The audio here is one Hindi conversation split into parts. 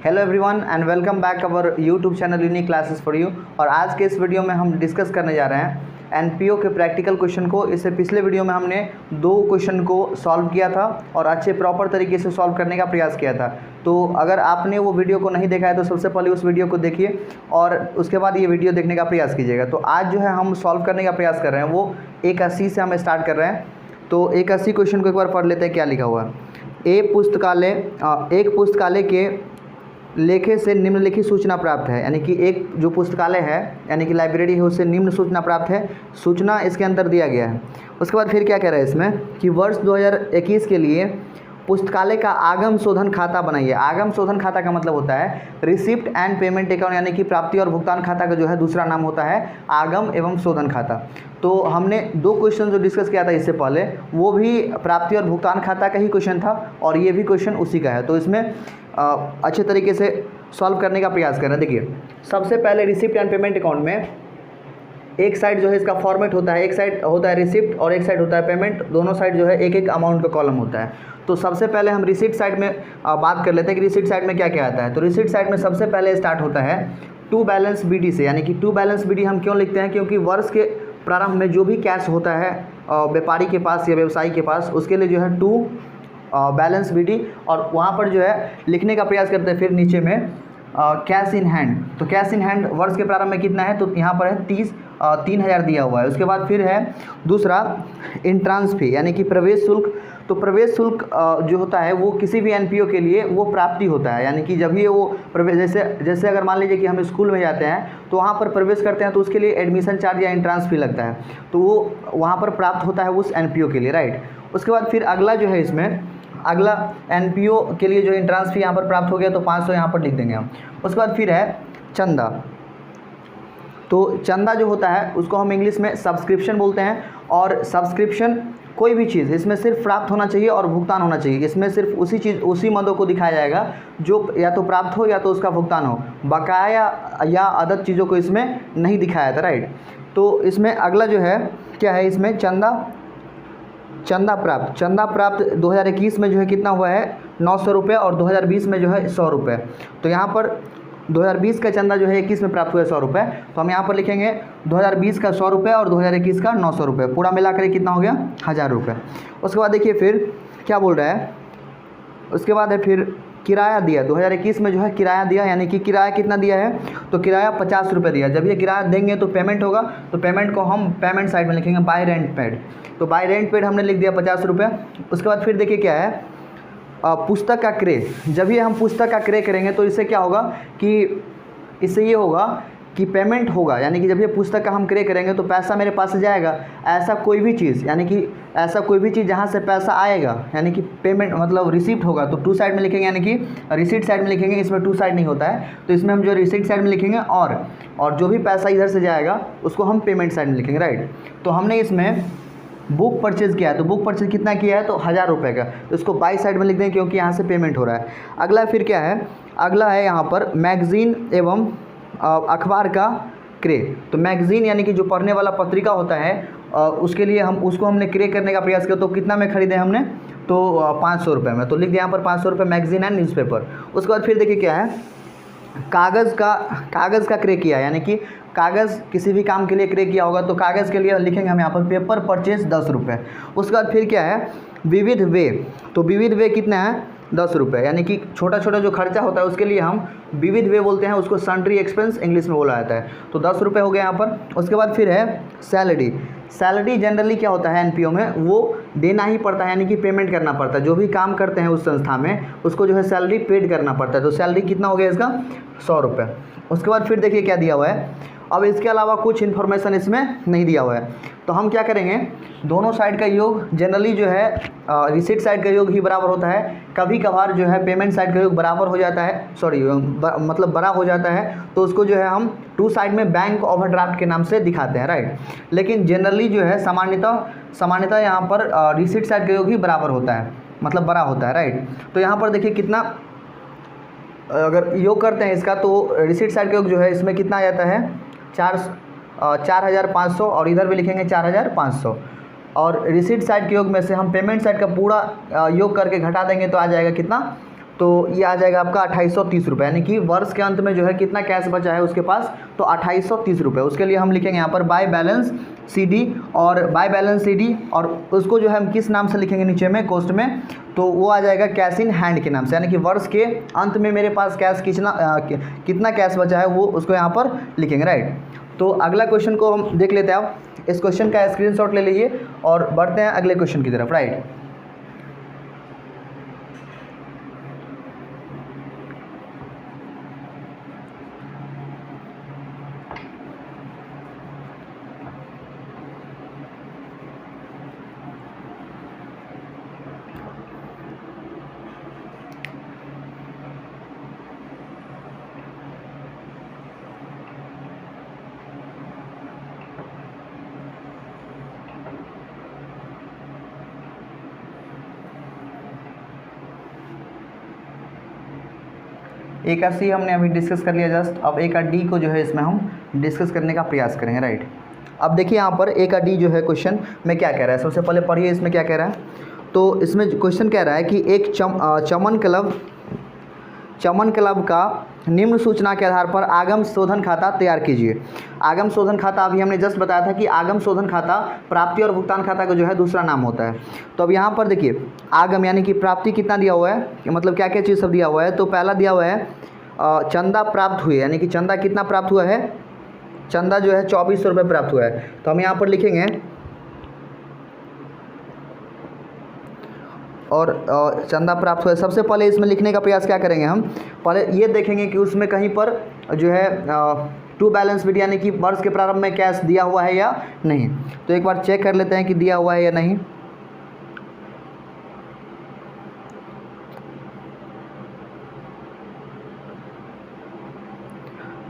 Hello everyone and welcome back our YouTube channel unique classes for you. और आज के इस वीडियो में हम डिस्कस करने जा रहे हैं एनपीओ के प्रैक्टिकल क्वेश्चन को। इससे पिछले वीडियो में हमने 2 क्वेश्चन को सॉल्व किया था और अच्छे प्रॉपर तरीके से सॉल्व करने का प्रयास किया था। तो अगर आपने वो वीडियो को नहीं देखा है तो सबसे पहले उस वीडियो को देखिए और उसके बाद ये वीडियो देखने का प्रयास कीजिएगा। तो आज जो है हम सॉल्व करने का प्रयास कर रहे हैं वो 180 से हम स्टार्ट कर रहे हैं। तो 180 क्वेश्चन को एक बार पढ़ लेते हैं क्या लिखा हुआ है। एक पुस्तकालय के लेखे से निम्नलिखित सूचना प्राप्त है, यानी कि एक जो पुस्तकालय है यानी कि लाइब्रेरी है उससे निम्न सूचना प्राप्त है। सूचना इसके अंदर दिया गया है। उसके बाद फिर क्या कह रहा है इसमें कि वर्ष 2021 के लिए पुस्तकालय का आगम शोधन खाता बनाइए। आगम शोधन खाता का मतलब होता है रिसिप्ट एंड पेमेंट अकाउंट, यानी कि प्राप्ति और भुगतान खाता का जो है दूसरा नाम होता है आगम एवं शोधन खाता। तो हमने 2 क्वेश्चन जो डिस्कस किया था इससे पहले वो भी प्राप्ति और भुगतान खाता का ही क्वेश्चन था और ये भी क्वेश्चन उसी का है। तो इसमें अच्छे तरीके से सॉल्व करने का प्रयास करना। देखिए सबसे पहले रिसिप्ट एंड पेमेंट अकाउंट में एक साइड जो है इसका फॉर्मेट होता है, एक साइड होता है रिसिप्ट और एक साइड होता है पेमेंट। दोनों साइड जो है एक एक अमाउंट का कॉलम होता है। तो सबसे पहले हम रिसिप्ट साइड में बात कर लेते हैं कि रिसिप्ट साइड में क्या क्या आता है। तो रिसिप्ट साइड में सबसे पहले स्टार्ट होता है टू बैलेंस बीडी से, यानी कि टू बैलेंस बीडी हम क्यों लिखते हैं, क्योंकि वर्ष के प्रारंभ में जो भी कैश होता है व्यापारी के पास या व्यवसायी के पास उसके लिए जो है टू बैलेंस बीडी, और वहाँ पर जो है लिखने का प्रयास करते हैं फिर नीचे में कैश इन हैंड। तो कैश इन हैंड वर्ष के प्रारंभ में कितना है, तो यहाँ पर है 3,000 दिया हुआ है। उसके बाद फिर है दूसरा इंट्रांस फी, यानी कि प्रवेश शुल्क। तो प्रवेश शुल्क जो होता है वो किसी भी एनपीओ के लिए वो प्राप्ति होता है, यानी कि जब ये वो प्रवेश जैसे अगर मान लीजिए कि हम स्कूल में जाते हैं तो वहाँ पर प्रवेश करते हैं तो उसके लिए एडमिशन चार्ज या इंट्रांस फी लगता है, तो वो वहाँ पर प्राप्त होता है उस एनपीओ के लिए, राइट। उसके बाद फिर अगला जो है इसमें अगला एनपीओ के लिए जो इंट्रांस फी यहाँ पर प्राप्त हो गया तो 500 यहाँ पर लिख देंगे हम। उसके बाद फिर है चंदा। तो चंदा जो होता है उसको हम इंग्लिश में सब्सक्रिप्शन बोलते हैं। और सब्सक्रिप्शन कोई भी चीज़ इसमें सिर्फ प्राप्त होना चाहिए और भुगतान होना चाहिए। इसमें सिर्फ उसी मदों को दिखाया जाएगा जो या तो प्राप्त हो या तो उसका भुगतान हो, बकाया या अदद चीज़ों को इसमें नहीं दिखाया था, राइट। तो इसमें अगला जो है क्या है, इसमें चंदा प्राप्त 2021 में जो है कितना हुआ है 900 रुपये और 2020 में जो है 100 रुपये। तो यहाँ पर 2020 का चंदा जो है 21 में प्राप्त हुआ है 100 रुपये, तो हम यहाँ पर लिखेंगे 2020 का 100 रुपये और 2021 का 900 रुपये, पूरा मिलाकर कितना हो गया 1000 रुपये। उसके बाद देखिए फिर क्या बोल रहा है, उसके बाद है फिर किराया दिया। 2021 में जो है किराया दिया, यानी कि किराया कितना दिया है, तो किराया 50 रुपये दिया। जब ये किराया देंगे तो पेमेंट होगा, तो पेमेंट को हम पेमेंट साइड में लिखेंगे बाय रेंट पेड। तो बाय रेंट पेड हमने लिख दिया 50 रुपये। उसके बाद फिर देखिए क्या है पुस्तक का क्रय। जब ये हम पुस्तक का क्रय करेंगे तो इससे क्या होगा कि इससे ये होगा कि पेमेंट होगा, यानी कि जब ये पुस्तक का हम क्रय करेंगे तो पैसा मेरे पास से जाएगा। ऐसा कोई भी चीज़ यानी कि ऐसा कोई भी चीज़ जहाँ से पैसा आएगा यानी कि पेमेंट मतलब रिसिप्ट होगा तो टू साइड में लिखेंगे, यानी कि रिसिप्ट साइड में लिखेंगे। इसमें टू साइड नहीं होता है, तो इसमें हम जो रिसिप्ट साइड में लिखेंगे और जो भी पैसा इधर से जाएगा उसको हम पेमेंट साइड में लिखेंगे, राइट। तो हमने इसमें बुक परचेज़ किया है, तो बुक परचेज़ कितना किया है, तो 1000 रुपये का, तो इसको बाई साइड में लिख देंगे क्योंकि यहाँ से पेमेंट हो रहा है। अगला फिर क्या है, अगला है यहाँ पर मैगज़ीन एवं अखबार का क्रय। तो मैगज़ीन यानी कि जो पढ़ने वाला पत्रिका होता है उसके लिए उसको हमने क्रय करने का प्रयास किया। तो कितना में खरीदे हमने, तो 500 रुपये में, तो लिख दिया यहाँ पर 500 रुपये मैगज़ीन एंड न्यूज़पेपर। उसके बाद फिर देखिए क्या है कागज़ का क्रय किया, यानी कि कागज़ किसी भी काम के लिए क्रय किया होगा तो कागज़ के लिए लिखेंगे हम यहाँ पर पेपर परचेज 10 रुपये। उसके बाद फिर क्या है विविध वे। तो विविध वे कितना है 10 रुपये, यानी कि छोटा छोटा जो खर्चा होता है उसके लिए हम विविध वे बोलते हैं, उसको सन्ड्री एक्सपेंस इंग्लिश में बोला जाता है। तो 10 रुपये हो गए यहाँ पर। उसके बाद फिर है सैलरी जनरली क्या होता है एनपीओ में वो देना ही पड़ता है, यानी कि पेमेंट करना पड़ता है। जो भी काम करते हैं उस संस्था में उसको जो है सैलरी पेड करना पड़ता है। तो सैलरी कितना हो गया इसका 100 रुपये। उसके बाद फिर देखिए क्या दिया हुआ है, अब इसके अलावा कुछ इन्फॉर्मेशन इसमें नहीं दिया हुआ है। तो हम क्या करेंगे, दोनों साइड का योग जनरली जो है रिसिप्ट साइड का योग ही बराबर होता है। कभी कभार जो है पेमेंट साइड का योग बराबर हो जाता है, मतलब बड़ा हो जाता है, तो उसको जो है हम टू साइड में बैंक ओवरड्राफ्ट के नाम से दिखाते हैं, राइट। लेकिन जनरली जो है सामान्यतः यहाँ पर रिसिप्ट साइड का योग ही बराबर होता है, मतलब बड़ा होता है, राइट। तो यहाँ पर देखिए कितना अगर योग करते हैं इसका तो रिसिप्ट साइड का योग जो है इसमें कितना आ जाता है 4500 और इधर भी लिखेंगे 4500। और रिसिप्ट साइड के योग में से हम पेमेंट साइड का पूरा योग करके घटा देंगे तो आ जाएगा कितना तो ये आ जाएगा आपका 2830 रुपये, यानी कि वर्ष के अंत में जो है कितना कैश बचा है उसके पास, तो 2830 रुपये। उसके लिए हम लिखेंगे यहाँ पर बाय बैलेंस CD, और बाय बैलेंस CD, और उसको जो है हम किस नाम से लिखेंगे नीचे में कोस्ट में, तो वो आ जाएगा कैश इन हैंड के नाम से, यानी कि वर्ष के अंत में मेरे पास कैश कितना कैश बचा है वो उसको यहाँ पर लिखेंगे, राइट। तो अगला क्वेश्चन को हम देख लेते हैं। आप इस क्वेश्चन का स्क्रीनशॉट ले लीजिए और बढ़ते हैं अगले क्वेश्चन की तरफ, राइट। A का C हमने अभी डिस्कस कर लिया जस्ट। अब A का D को जो है इसमें हम डिस्कस करने का प्रयास करेंगे, राइट। अब देखिए यहाँ पर A का D जो है क्वेश्चन में क्या कह रहा है, सबसे पहले पढ़िए इसमें क्या कह रहा है। तो इसमें क्वेश्चन कह रहा है कि एक चमन क्लब का निम्न सूचना के आधार पर आगम शोधन खाता तैयार कीजिए। आगम शोधन खाता अभी हमने जस्ट बताया था कि आगम शोधन खाता प्राप्ति और भुगतान खाता का जो है दूसरा नाम होता है। तो अब यहाँ पर देखिए आगम यानी कि प्राप्ति कितना दिया हुआ है, मतलब क्या क्या चीज़ सब दिया हुआ है। तो पहला दिया हुआ है चंदा प्राप्त हुए, यानी कि चंदा कितना प्राप्त हुआ है, चंदा जो है 2400 रुपये प्राप्त हुआ है। तो हम यहाँ पर लिखेंगे और चंदा प्राप्त हुआ है। सबसे पहले इसमें लिखने का प्रयास क्या करेंगे, हम पहले ये देखेंगे कि उसमें कहीं पर जो है टू बैलेंस शीट यानी कि वर्ष के प्रारंभ में कैश दिया हुआ है या नहीं। तो एक बार चेक कर लेते हैं कि दिया हुआ है या नहीं।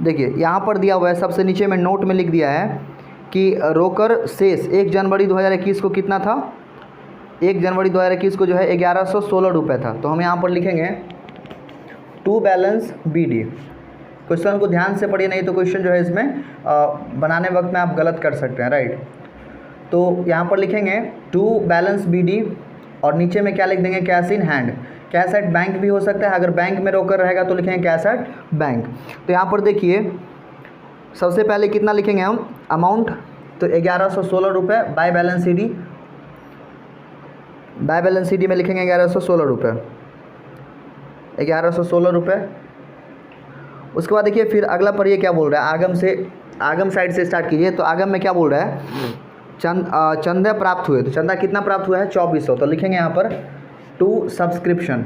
देखिए यहाँ पर दिया हुआ है, सबसे नीचे में नोट में लिख दिया है कि रोकर शेष 1 जनवरी 2021 को कितना था, 1 जनवरी 2021 को जो है 1116 रुपये था। तो हम यहाँ पर लिखेंगे टू बैलेंस BD। क्वेश्चन को ध्यान से पढ़िए, नहीं तो क्वेश्चन जो है इसमें बनाने वक्त में आप गलत कर सकते हैं, राइट। तो यहाँ पर लिखेंगे टू बैलेंस BD और नीचे में क्या लिख देंगे, cash in hand. Cash at bank भी हो सकता है, अगर बैंक में रोकर रहेगा तो लिखेंगे कैश एट बैंक। तो यहाँ पर देखिए सबसे पहले कितना लिखेंगे हम अमाउंट, तो 1116 रुपये by balance CD। By balance CD में लिखेंगे 1116 रुपये, 1116 रुपये। उसके बाद देखिए फिर अगला पढ़िए क्या बोल रहा है, आगम साइड से स्टार्ट कीजिए। तो आगम में क्या बोल रहा है, चंदा प्राप्त हुए। तो चंदा कितना प्राप्त हुआ है, 2400। तो लिखेंगे यहाँ पर टू सब्सक्रिप्शन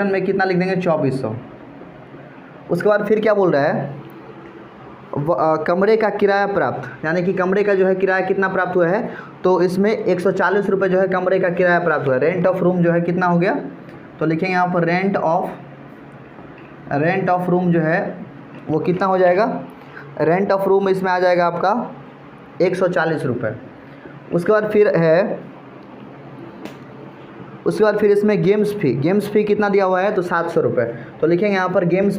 में कितना लिख देंगे, 2400। उसके बाद फिर क्या बोल रहा है, कमरे का किराया प्राप्त, यानी कि कमरे का जो है किराया कितना प्राप्त हुआ है। तो इसमें 140 रुपये जो है कमरे का किराया प्राप्त हुआ है। रेंट ऑफ रूम जो है कितना हो गया, तो लिखेंगे यहाँ पर रेंट ऑफ रूम जो है वो कितना हो जाएगा, रेंट ऑफ रूम इसमें आ जाएगा आपका 140 रुपये। उसके बाद फिर इसमें गेम्स फ़ी कितना दिया हुआ है, तो 700 रुपये। तो लिखेंगे यहाँ पर गेम्स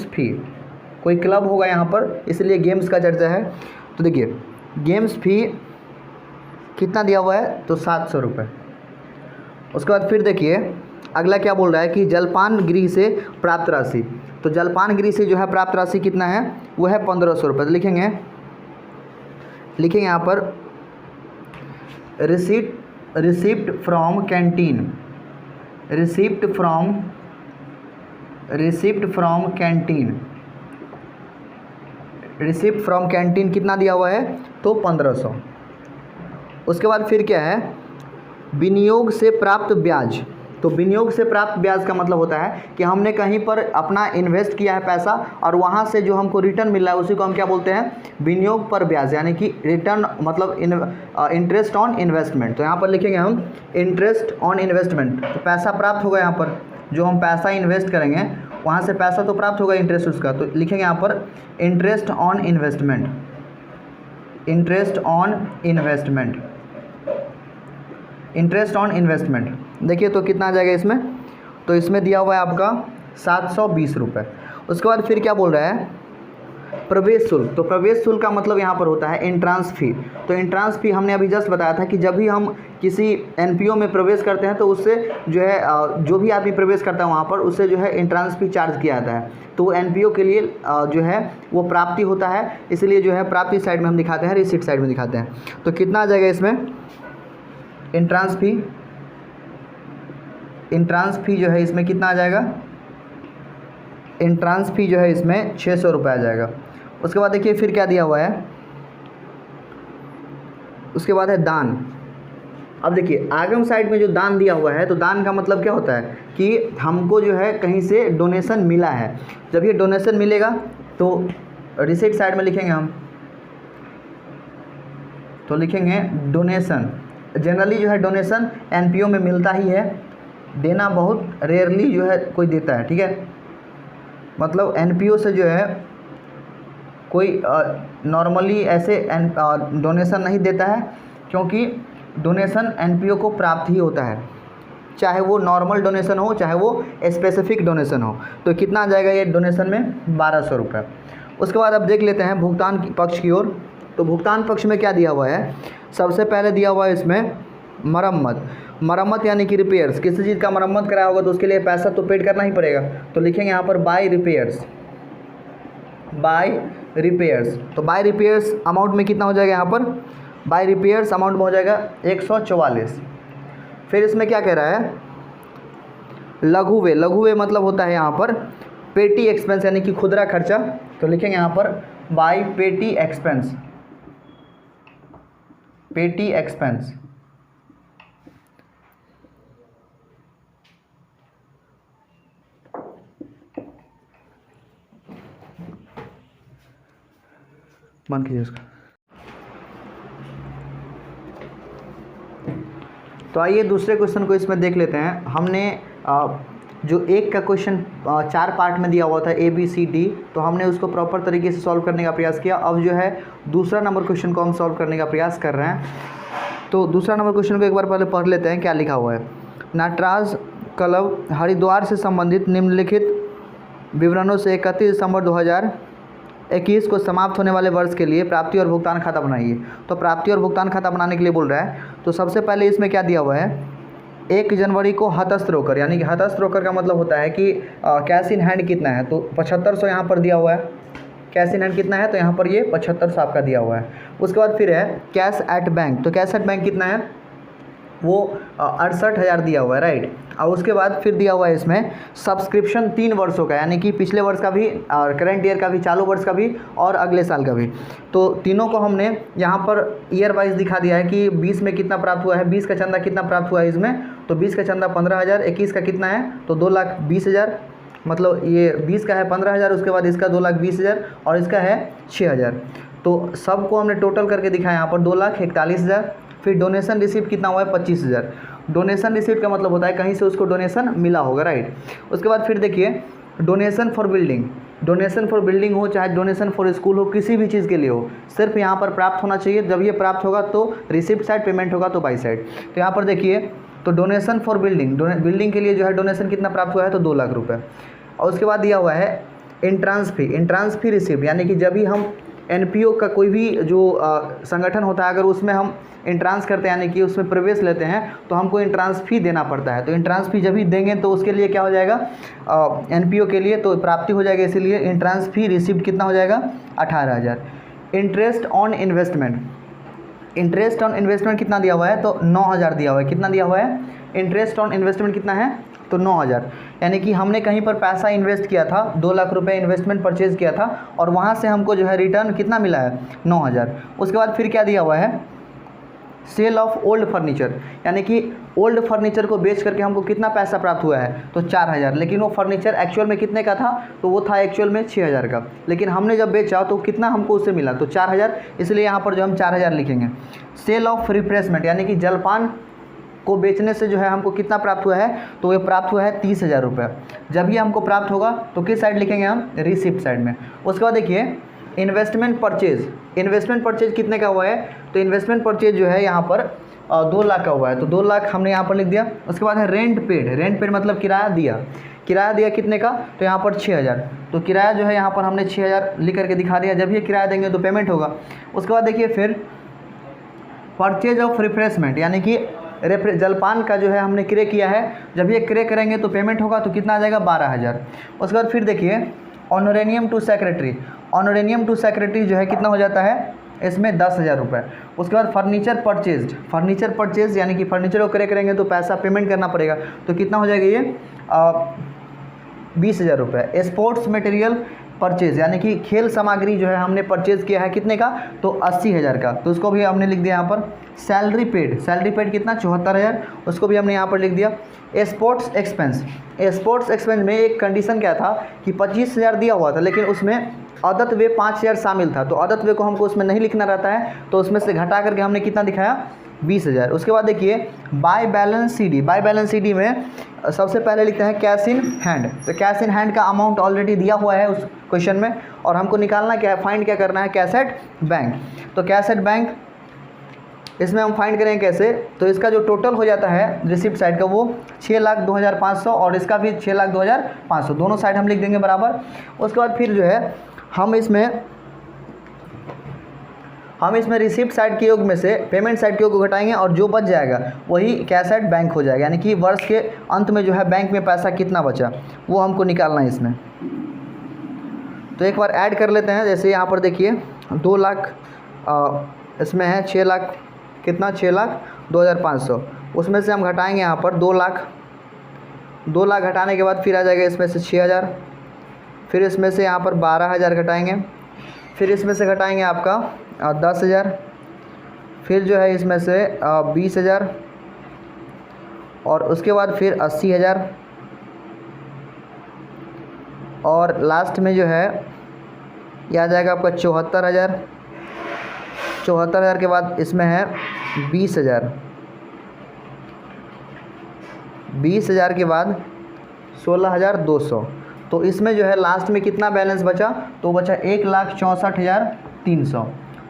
फ़ी कोई क्लब होगा यहाँ पर, इसलिए गेम्स का चर्चा है। तो देखिए गेम्स फ़ी कितना दिया हुआ है, तो 700 रुपये। उसके बाद फिर देखिए अगला क्या बोल रहा है कि जलपान गृह से प्राप्त राशि। तो जलपान गृह से जो है प्राप्त राशि कितना है, वो है 1500 रुपये। तो लिखेंगे यहाँ पर रिसिप्ट फ्रॉम कैंटीन कितना दिया हुआ है, तो 1500। उसके बाद फिर क्या है, विनियोग से प्राप्त ब्याज। तो विनियोग से प्राप्त ब्याज का मतलब होता है कि हमने कहीं पर अपना इन्वेस्ट किया है पैसा और वहाँ से जो हमको रिटर्न मिल रहा है उसी को हम क्या बोलते हैं, विनियोग पर ब्याज, यानी कि रिटर्न मतलब इंटरेस्ट ऑन इन्वेस्टमेंट। तो यहाँ पर लिखेंगे हम इंटरेस्ट ऑन इन्वेस्टमेंट। तो पैसा प्राप्त होगा, यहाँ पर जो हम पैसा इन्वेस्ट करेंगे वहाँ से पैसा तो प्राप्त होगा इंटरेस्ट उसका। तो लिखेंगे यहाँ पर इंटरेस्ट ऑन इन्वेस्टमेंट। देखिए तो कितना आ जाएगा इसमें, तो इसमें दिया हुआ है आपका 720 रुपये। उसके बाद फिर क्या बोल रहा है, प्रवेश शुल्क, तो प्रवेश शुल्क का मतलब यहाँ पर होता है एंट्रांस फी। तो एंट्रांस फी हमने अभी जस्ट बताया था कि जब भी हम किसी एनपीओ में प्रवेश करते हैं तो उससे जो है जो भी आदमी प्रवेश करता है वहाँ पर उससे जो है एंट्रांस फी चार्ज किया जाता है। तो एनपीओ के लिए जो है वो प्राप्ति होता है, इसलिए जो है प्राप्ति साइड में हम दिखाते हैं, रिसीट साइड में दिखाते हैं। तो कितना आ जाएगा इसमें एंट्रांस फी, एंट्रांस फी जो है इसमें कितना आ जाएगा, एंट्रांस फी जो है इसमें 600 रुपये आ जाएगा। उसके बाद देखिए फिर क्या दिया हुआ है, उसके बाद है दान। अब देखिए आगम साइड में जो दान दिया हुआ है, तो दान का मतलब क्या होता है कि हमको जो है कहीं से डोनेशन मिला है। जब ये डोनेशन मिलेगा तो रिसीट साइड में लिखेंगे हम, तो लिखेंगे डोनेशन। जनरली जो है डोनेशन एनपीओ में मिलता ही है, देना बहुत रेयरली जो है कोई देता है, ठीक है। मतलब एनपीओ से जो है कोई नॉर्मली ऐसे डोनेशन नहीं देता है, क्योंकि डोनेशन एनपीओ को प्राप्त ही होता है, चाहे वो नॉर्मल डोनेशन हो चाहे वो स्पेसिफिक डोनेशन हो। तो कितना आ जाएगा ये डोनेशन में 1200 रुपये। उसके बाद अब देख लेते हैं भुगतान पक्ष की ओर। तो भुगतान पक्ष में क्या दिया हुआ है, सबसे पहले दिया हुआ है इसमें मरम्मत। मरम्मत यानी कि रिपेयर्स, किसी चीज़ का मरम्मत कराया होगा तो उसके लिए पैसा तो पेड करना ही पड़ेगा। तो लिखेंगे यहाँ पर बाय रिपेयर्स, बाय रिपेयर्स। तो बाय रिपेयर्स अमाउंट में कितना हो जाएगा, यहाँ पर बाय रिपेयर्स अमाउंट में हो जाएगा 144। फिर इसमें क्या कह रहा है, लघु व्यय। लघु व्यय मतलब होता है यहाँ पर पेटी एक्सपेंस यानी कि खुदरा खर्चा। तो लिखेंगे यहाँ पर बाय पेटी एक्सपेंस, पेटी एक्सपेंस। बंद कीजिए उसका। तो आइए दूसरे क्वेश्चन को इसमें देख लेते हैं। हमने जो एक का क्वेश्चन 4 पार्ट में दिया हुआ था ABCD, तो हमने उसको प्रॉपर तरीके से सॉल्व करने का प्रयास किया। अब जो है दूसरा नंबर क्वेश्चन को हम सॉल्व करने का प्रयास कर रहे हैं। तो दूसरा नंबर क्वेश्चन को एक बार पहले पढ़ लेते हैं क्या लिखा हुआ है। नटराज क्लब हरिद्वार से संबंधित निम्नलिखित विवरणों से 31 दिसंबर 2021 को समाप्त होने वाले वर्ष के लिए प्राप्ति और भुगतान खाता बनाइए। तो प्राप्ति और भुगतान खाता बनाने के लिए बोल रहा है। तो सबसे पहले इसमें क्या दिया हुआ है, 1 जनवरी को हतस्थ रोकर, यानी कि हतस्थ रोकर का मतलब होता है कि कैश इन हैंड कितना है, तो 7500 यहाँ पर दिया हुआ है। कैश इन हैंड कितना है, तो यहाँ पर ये 7500 आपका दिया हुआ है। उसके बाद फिर है कैश एट बैंक। तो कैश एट बैंक कितना है, वो 68,000 दिया हुआ है, राइट। और उसके बाद फिर दिया हुआ है इसमें सब्सक्रिप्शन 3 वर्षों का, यानी कि पिछले वर्ष का भी और करंट ईयर का भी, चालू वर्ष का भी और अगले साल का भी। तो तीनों को हमने यहाँ पर ईयर वाइज दिखा दिया है कि 20 में कितना प्राप्त हुआ है, 20 का चंदा कितना प्राप्त हुआ है इसमें। तो 20 का चंदा 15,000, 21 का कितना है तो 2,20,000, मतलब ये 20 का है 15,000, उसके बाद इसका 2,20,000 और इसका है 6,000। तो सबको हमने टोटल करके दिखाया यहाँ पर 2,41,000। फिर डोनेशन रिसीप्ट कितना हुआ है 25,000। डोनेशन रिसीप्ट का मतलब होता है कहीं से उसको डोनेशन मिला होगा, राइट। उसके बाद फिर देखिए donation for building. Donation for building हो चाहे डोनेशन फॉर स्कूल हो, किसी भी चीज़ के लिए हो, सिर्फ यहाँ पर प्राप्त होना चाहिए। जब ये प्राप्त होगा तो रिसिप्ट साइड, पेमेंट होगा तो बाई साइड। तो यहाँ पर देखिए तो डोनेशन फॉर बिल्डिंग, बिल्डिंग के लिए जो है डोनेशन कितना प्राप्त हुआ है तो 2 लाख रुपये। और उसके बाद दिया हुआ है एंट्रांस फी। एंट्रांस फी रिसिप्ट, यानी कि जब भी हम एनपीओ का कोई भी जो संगठन होता है, अगर उसमें हम एंट्रांस करते हैं यानी कि उसमें प्रवेश लेते हैं तो हमको एंट्रांस फ़ी देना पड़ता है। तो एंट्रांस फ़ी जब भी देंगे तो उसके लिए क्या हो जाएगा, एनपीओ के लिए तो प्राप्ति हो जाएगा, इसीलिए एंट्रांस फ़ी रिसिप्ट कितना हो जाएगा 18,000। Interest on investment, interest on investment कितना दिया हुआ है तो 9,000 दिया हुआ है। कितना दिया हुआ है, इंटरेस्ट ऑन इन्वेस्टमेंट कितना है तो 9,000, यानी कि हमने कहीं पर पैसा इन्वेस्ट किया था, 2 लाख रुपए इन्वेस्टमेंट परचेज़ किया था और वहाँ से हमको जो है रिटर्न कितना मिला है 9,000। उसके बाद फिर क्या दिया हुआ है, सेल ऑफ ओल्ड फर्नीचर, यानी कि ओल्ड फर्नीचर को बेच करके हमको कितना पैसा प्राप्त हुआ है तो 4,000। लेकिन वो फर्नीचर एक्चुअल में कितने का था तो वो था एक्चुअल में 6,000 का, लेकिन हमने जब बेचा तो कितना हमको उससे मिला तो 4,000, इसलिए यहाँ पर जो हम 4,000 लिखेंगे। सेल ऑफ रिफ्रेशमेंट, यानी कि जलपान को बेचने से जो है हमको कितना प्राप्त हुआ है तो ये प्राप्त हुआ है 30,000 रुपये। जब ये हमको प्राप्त होगा तो किस साइड लिखेंगे हम, रिसिप्ट साइड में। उसके बाद देखिए इन्वेस्टमेंट परचेज, इन्वेस्टमेंट परचेज कितने का हुआ है तो इन्वेस्टमेंट परचेज जो है यहाँ पर 2 लाख का हुआ है, तो 2 लाख हमने यहाँ पर लिख दिया। उसके बाद है रेंट पेड, रेंट पेड मतलब किराया दिया, किराया दिया कितने का, तो यहाँ पर 6000, तो किराया जो है यहाँ पर हमने 6000 लिख करके दिखा दिया। जब ये किराया देंगे तो पेमेंट होगा। उसके बाद देखिए फिर परचेज ऑफ रिफ्रेशमेंट, यानी कि जलपान का जो है हमने क्रय किया है, जब ये क्रय करेंगे तो पेमेंट होगा, तो कितना आ जाएगा 12000। उसके बाद फिर देखिए ऑनरेनियम टू सेक्रेटरी, ऑनरेनियम टू सेक्रेटरी जो है कितना हो जाता है इसमें 10,000 रुपये। उसके बाद फर्नीचर परचेज, फर्नीचर परचेज यानी कि फर्नीचर को क्रय करेंगे तो पैसा पेमेंट करना पड़ेगा, तो कितना हो जाएगा ये 20,000 रुपये। स्पोर्ट्स मटेरियल परचेज यानी कि खेल सामग्री जो है हमने परचेज किया है कितने का, तो 80,000 का, तो उसको भी हमने लिख दिया यहाँ पर। सैलरी पेड, सैलरी पेड कितना 74,000, उसको भी हमने यहाँ पर लिख दिया। स्पोर्ट्स एक्सपेंस, स्पोर्ट्स एक्सपेंस में एक कंडीशन क्या था कि 25,000 दिया हुआ था, लेकिन उसमें अदत्त व्यय 5,000 शामिल था, तो अदत्त व्यय को हमको उसमें नहीं लिखना रहता है, तो उसमें से घटा करके हमने कितना दिखाया 20,000। उसके बाद देखिए by balance CD, by balance CD में सबसे पहले लिखते हैं कैश इन हैंड, तो कैश इन हैंड का अमाउंट ऑलरेडी दिया हुआ है उस क्वेश्चन में, और हमको निकालना क्या है, फाइंड क्या करना है, कैश एट बैंक। तो कैश एट बैंक इसमें हम फाइंड करेंगे कैसे, तो इसका जो टोटल हो जाता है रिसिप्ट साइड का वो 6,02,500 और इसका भी 6,02,500, दोनों साइड हम लिख देंगे बराबर। उसके बाद फिर जो है हम इसमें रिसिप्ट साइड के योग में से पेमेंट साइड के योग को घटाएंगे और जो बच जाएगा वही कैश एट बैंक हो जाएगा, यानी कि वर्ष के अंत में जो है बैंक में पैसा कितना बचा वो हमको निकालना है इसमें। तो एक बार ऐड कर लेते हैं, जैसे यहाँ पर देखिए 2 लाख इसमें है 6 लाख कितना 6,02,500, उसमें से हम घटाएंगे यहाँ पर 2 लाख घटाने के बाद फिर आ जाएगा इसमें से 6,000, फिर इसमें से यहाँ पर 12,000 घटाएंगे, फिर इसमें से घटाएंगे आपका 10,000, फिर जो है इसमें से 20,000 और उसके बाद फिर 80,000 और लास्ट में जो है ये आ जाएगा आपका 74,000। 74,000 के बाद इसमें है 20,000, 20,000 के बाद 16,200, तो इसमें जो है लास्ट में कितना बैलेंस बचा, तो बचा 1,64,300,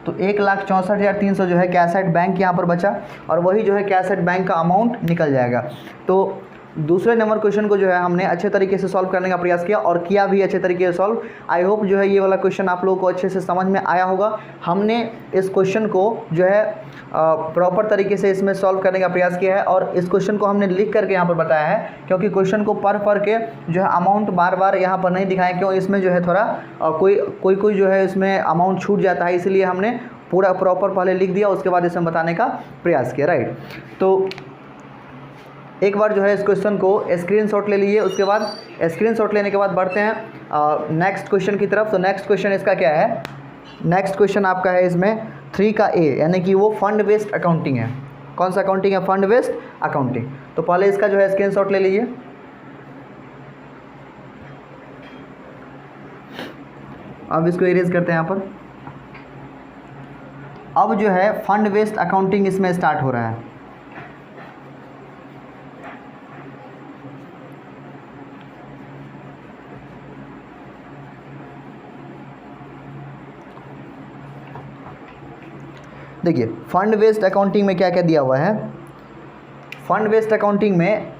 तो 1,64,300 जो है कैश एट बैंक यहाँ पर बचा, और वही जो है कैश एट बैंक का अमाउंट निकल जाएगा। तो दूसरे नंबर क्वेश्चन को जो है हमने अच्छे तरीके से सॉल्व करने का प्रयास किया और किया भी अच्छे तरीके से सॉल्व। आई होप जो है ये वाला क्वेश्चन आप लोगों को अच्छे से समझ में आया होगा। हमने इस क्वेश्चन को जो है प्रॉपर तरीके से इसमें सॉल्व करने का प्रयास किया है और इस क्वेश्चन को हमने लिख करके यहाँ पर बताया है, क्योंकि क्वेश्चन को पढ़ के जो है अमाउंट बार बार यहाँ पर नहीं दिखाएं, क्यों इसमें जो है थोड़ा कोई जो है इसमें अमाउंट छूट जाता है, इसलिए हमने पूरा प्रॉपर पहले लिख दिया, उसके बाद इसमें बताने का प्रयास किया, राइट। तो एक बार जो है इस क्वेश्चन को स्क्रीनशॉट ले लीजिए, उसके बाद स्क्रीनशॉट लेने के बाद बढ़ते हैं नेक्स्ट क्वेश्चन की तरफ। तो नेक्स्ट क्वेश्चन इसका क्या है, नेक्स्ट क्वेश्चन आपका है इसमें 3 का ए, यानी कि वो फंड बेस्ड अकाउंटिंग है। कौन सा अकाउंटिंग है, फंड बेस्ड अकाउंटिंग। तो पहले इसका जो है स्क्रीनशॉट ले लीजिए। अब इसको इरेज करते हैं यहाँ पर। अब जो है फंड बेस्ड अकाउंटिंग इसमें स्टार्ट हो रहा है। देखिए फंड बेस्ड अकाउंटिंग में क्या क्या दिया हुआ है। फंड बेस्ड अकाउंटिंग में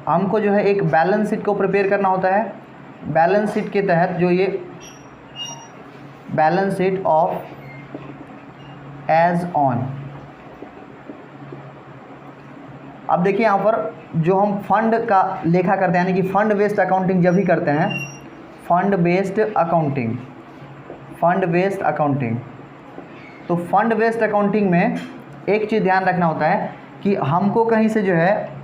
हमको जो है एक बैलेंस शीट को प्रिपेयर करना होता है। बैलेंस शीट के तहत जो ये balance sheet of as on, अब देखिए यहाँ पर जो हम फंड का लेखा करते हैं, यानी कि फंड बेस्ड अकाउंटिंग जब भी करते हैं, fund based accounting, fund based accounting, तो फंड बेस्ड अकाउंटिंग में एक चीज़ ध्यान रखना होता है कि हमको कहीं से जो है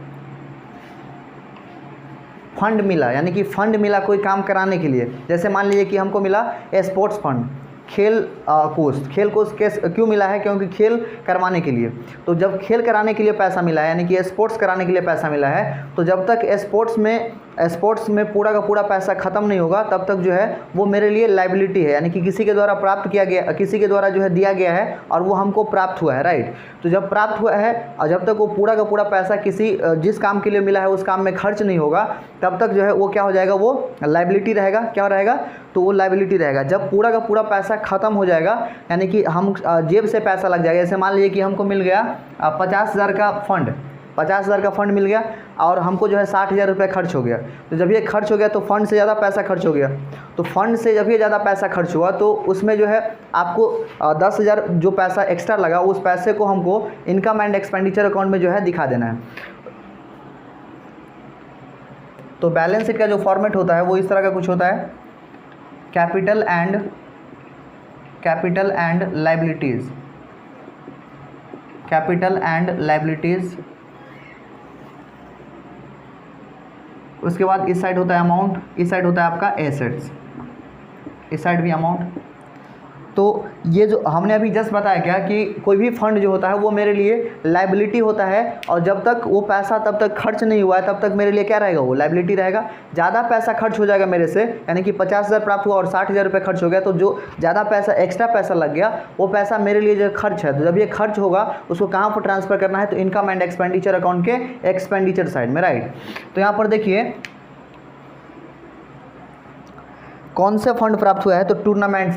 फंड मिला, यानी कि फंड मिला कोई काम कराने के लिए। जैसे मान लीजिए कि हमको मिला स्पोर्ट्स फंड, खेल कोष। खेल कोष क्यों मिला है, क्योंकि खेल करवाने के लिए। तो जब खेल कराने के लिए पैसा मिला है, यानी कि स्पोर्ट्स कराने के लिए पैसा मिला है, तो जब तक स्पोर्ट्स में पूरा का पूरा पैसा ख़त्म नहीं होगा तब तक जो है वो मेरे लिए लाइबिलिटी है, यानी कि किसी के द्वारा प्राप्त किया गया, किसी के द्वारा जो है दिया गया है और वो हमको प्राप्त हुआ है, राइट। तो जब प्राप्त हुआ है और जब तक वो पूरा का पूरा पैसा जिस काम के लिए मिला है उस काम में खर्च नहीं होगा, तब तक जो है वो क्या हो जाएगा, वो लाइबिलिटी रहेगा। क्या रहेगा, तो वो लाइबिलिटी रहेगा। जब पूरा का पूरा पैसा ख़त्म हो जाएगा, यानी कि हम जेब से पैसा लग जाएगा। जैसे मान लीजिए कि हमको मिल गया 50,000 का फंड, 50,000 का फंड मिल गया और हमको जो है 60,000 रुपये खर्च हो गया। तो जब ये खर्च हो गया तो फंड से ज़्यादा पैसा खर्च हो गया। तो फंड से जब ये ज़्यादा पैसा खर्च हुआ तो उसमें जो है आपको 10,000 जो पैसा एक्स्ट्रा लगा उस पैसे को हमको इनकम एंड एक्सपेंडिचर अकाउंट में जो है दिखा देना है। तो बैलेंस शीट का जो फॉर्मेट होता है वो इस तरह का कुछ होता है, capital and liabilities, capital and liabilities. उसके बाद इस साइड होता है अमाउंट, इस साइड होता है आपका एसेट्स, इस साइड भी अमाउंट। तो ये जो हमने अभी जस्ट बताया क्या कि कोई भी फंड जो होता है वो मेरे लिए लायबिलिटी होता है और जब तक वो पैसा तब तक खर्च नहीं हुआ है तब तक मेरे लिए क्या रहेगा, वो लायबिलिटी रहेगा। ज़्यादा पैसा खर्च हो जाएगा मेरे से, यानी कि 50,000 प्राप्त हुआ और 60,000 रुपये खर्च हो गया, तो जो ज़्यादा पैसा एक्स्ट्रा पैसा लग गया वो पैसा मेरे लिए जो खर्च है, तो जब ये खर्च होगा उसको कहाँ पर ट्रांसफ़र करना है, तो इनकम एंड एक्सपेंडिचर अकाउंट के एक्सपेंडिचर साइड में, राइट। तो यहाँ पर देखिए कौन से फंड प्राप्त हुआ है, तो टूर्नामेंट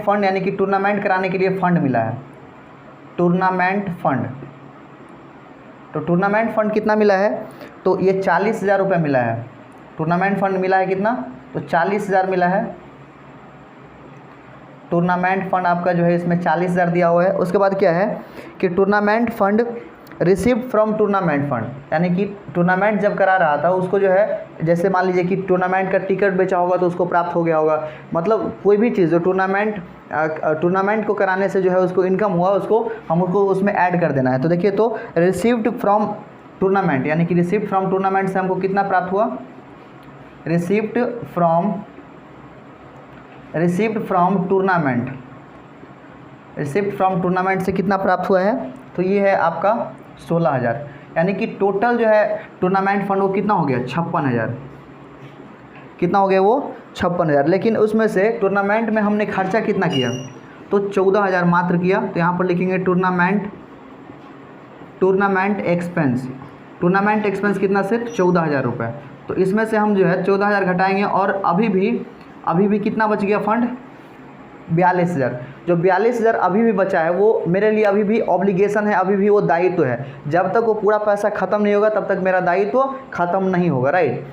फंड यानी कि टूर्नामेंट कराने के लिए फंड मिला है, टूर्नामेंट फंड। तो टूर्नामेंट फंड कितना मिला है, तो ये 40,000 रुपये मिला है। टूर्नामेंट फंड मिला है कितना, तो 40,000 मिला है। टूर्नामेंट फंड आपका जो है इसमें 40,000 दिया हुआ है। उसके बाद क्या है कि tournament fund received from tournament fund, यानी कि टूर्नामेंट जब करा रहा था उसको जो है, जैसे मान लीजिए कि टूर्नामेंट का टिकट बेचा होगा तो उसको प्राप्त हो गया होगा, मतलब कोई भी चीज़ जो टूर्नामेंट को कराने से जो है उसको इनकम हुआ उसको हमको उसमें ऐड कर देना है। तो देखिए, तो रिसीव्ड फ्रॉम टूर्नामेंट, यानी कि रिसीव्ड फ्रॉम टूर्नामेंट से हमको कितना प्राप्त हुआ, रिसीव्ड फ्रॉम टूर्नामेंट से कितना प्राप्त हुआ है, तो ये है आपका 16,000, यानी कि टोटल जो है टूर्नामेंट फंड वो कितना हो गया, 56,000। कितना हो गया वो, 56,000। लेकिन उसमें से टूर्नामेंट में हमने खर्चा कितना किया, तो 14,000 मात्र किया। तो यहाँ पर लिखेंगे टूर्नामेंट एक्सपेंस कितना, सिर्फ 14,000 रुपये। तो इसमें से हम जो है 14,000 घटाएंगे और अभी भी कितना बच गया फंड, 42,000। जो 42,000 अभी भी बचा है वो मेरे लिए अभी भी ऑब्लिगेशन है, अभी भी वो दायित्व है। जब तक वो पूरा पैसा ख़त्म नहीं होगा तब तक मेरा दायित्व ख़त्म नहीं होगा, राइट।